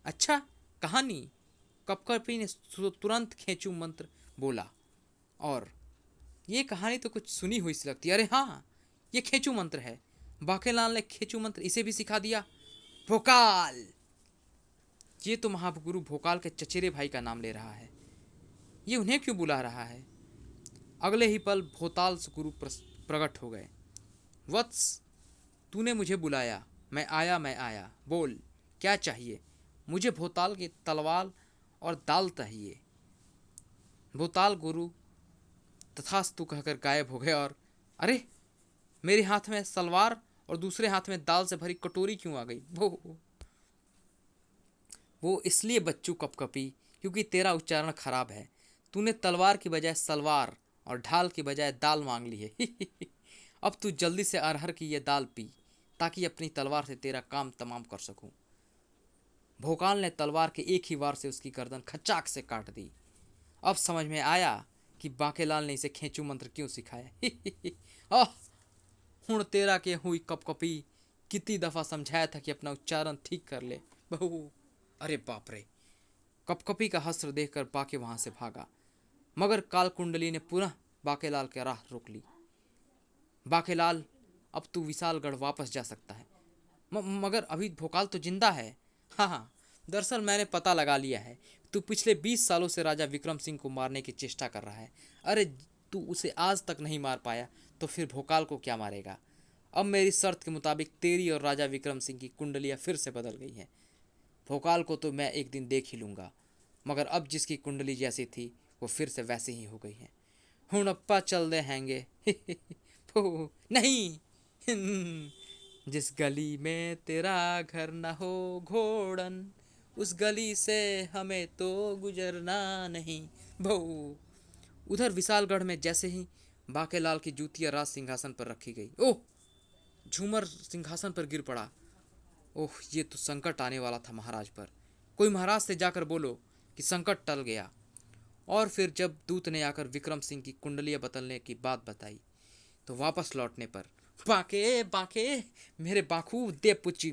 अच्छा, कहानी? कपकपी ने तुरंत खींचू मंत्र बोला। और ये कहानी तो कुछ सुनी हुई सी लगती है। अरे हाँ, ये खींचू मंत्र है। बाकेलाल ने खींचू मंत्र इसे भी सिखा दिया। भोकाल! ये तो महागुरु भोकाल के चचेरे भाई का नाम ले रहा है। ये उन्हें क्यों बुला रहा है? अगले ही पल भोताल गुरु प्रकट हो गए। वत्स, तूने मुझे बुलाया, मैं आया। बोल, क्या चाहिए? मुझे भोताल की तलवार और दाल चाहिए। भोताल गुरु तथास्तु कहकर गायब हो गए। और अरे, मेरे हाथ में सलवार और दूसरे हाथ में दाल से भरी कटोरी क्यों आ गई? वो इसलिए बच्चू कपकपी, क्योंकि तेरा उच्चारण खराब है। तूने तलवार की बजाय सलवार और ढाल की बजाय दाल मांग ली है। अब तू जल्दी से अरहर की ये दाल पी, ताकि अपनी तलवार से तेरा काम तमाम कर सकूं। भोकाल ने तलवार के एक ही वार से उसकी गर्दन खचाक से काट दी। अब समझ में आया कि बाकेलाल ने इसे खींचू मंत्र क्यों सिखाया। हुण तेरा के हुई कपकपी, कितनी दफा समझाया था कि अपना उच्चारण ठीक कर ले बहू। अरे बाप रे! कपकपी का हस्त्र देखकर बाके वहां से भागा, मगर काल कुंडली ने पुनः बाकेलाल की राह रोक ली। बाकेलाल, अब तू विशालगढ़ वापस जा सकता है। मगर अभी भोकाल तो जिंदा है। हाँ हाँ, दरअसल मैंने पता लगा लिया है। तू पिछले 20 सालों से राजा विक्रम सिंह को मारने की चेष्टा कर रहा है। अरे, तू उसे आज तक नहीं मार पाया तो फिर भोकाल को क्या मारेगा? अब मेरी शर्त के मुताबिक तेरी और राजा विक्रम सिंह की कुंडलियाँ फिर से बदल गई हैं। भोकाल को तो मैं एक दिन देख ही लूँगा, मगर अब जिसकी कुंडली जैसी थी वो फिर से वैसी ही हो गई है। हुणप्पा चल दे हैंगे। नहीं। जिस गली में तेरा घर न हो घोड़न, उस गली से हमें तो गुजरना नहीं। भो। उधर विशालगढ़ में जैसे ही बाकेलाल की जूतियां राज सिंहासन पर रखी गई, ओह, झूमर सिंहासन पर गिर पड़ा। ओह, ये तो संकट आने वाला था महाराज पर। कोई महाराज से जाकर बोलो कि संकट टल गया। और फिर जब दूत ने आकर विक्रम सिंह की कुंडलियां बदलने की बात बताई तो वापस लौटने पर, बाके बाके, मेरे बाखू दे पुची।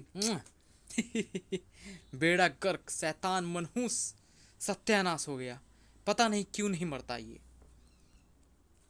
बेड़ा गर्क, शैतान मनहूस, सत्यानाश हो गया। पता नहीं क्यों नहीं मरता ये।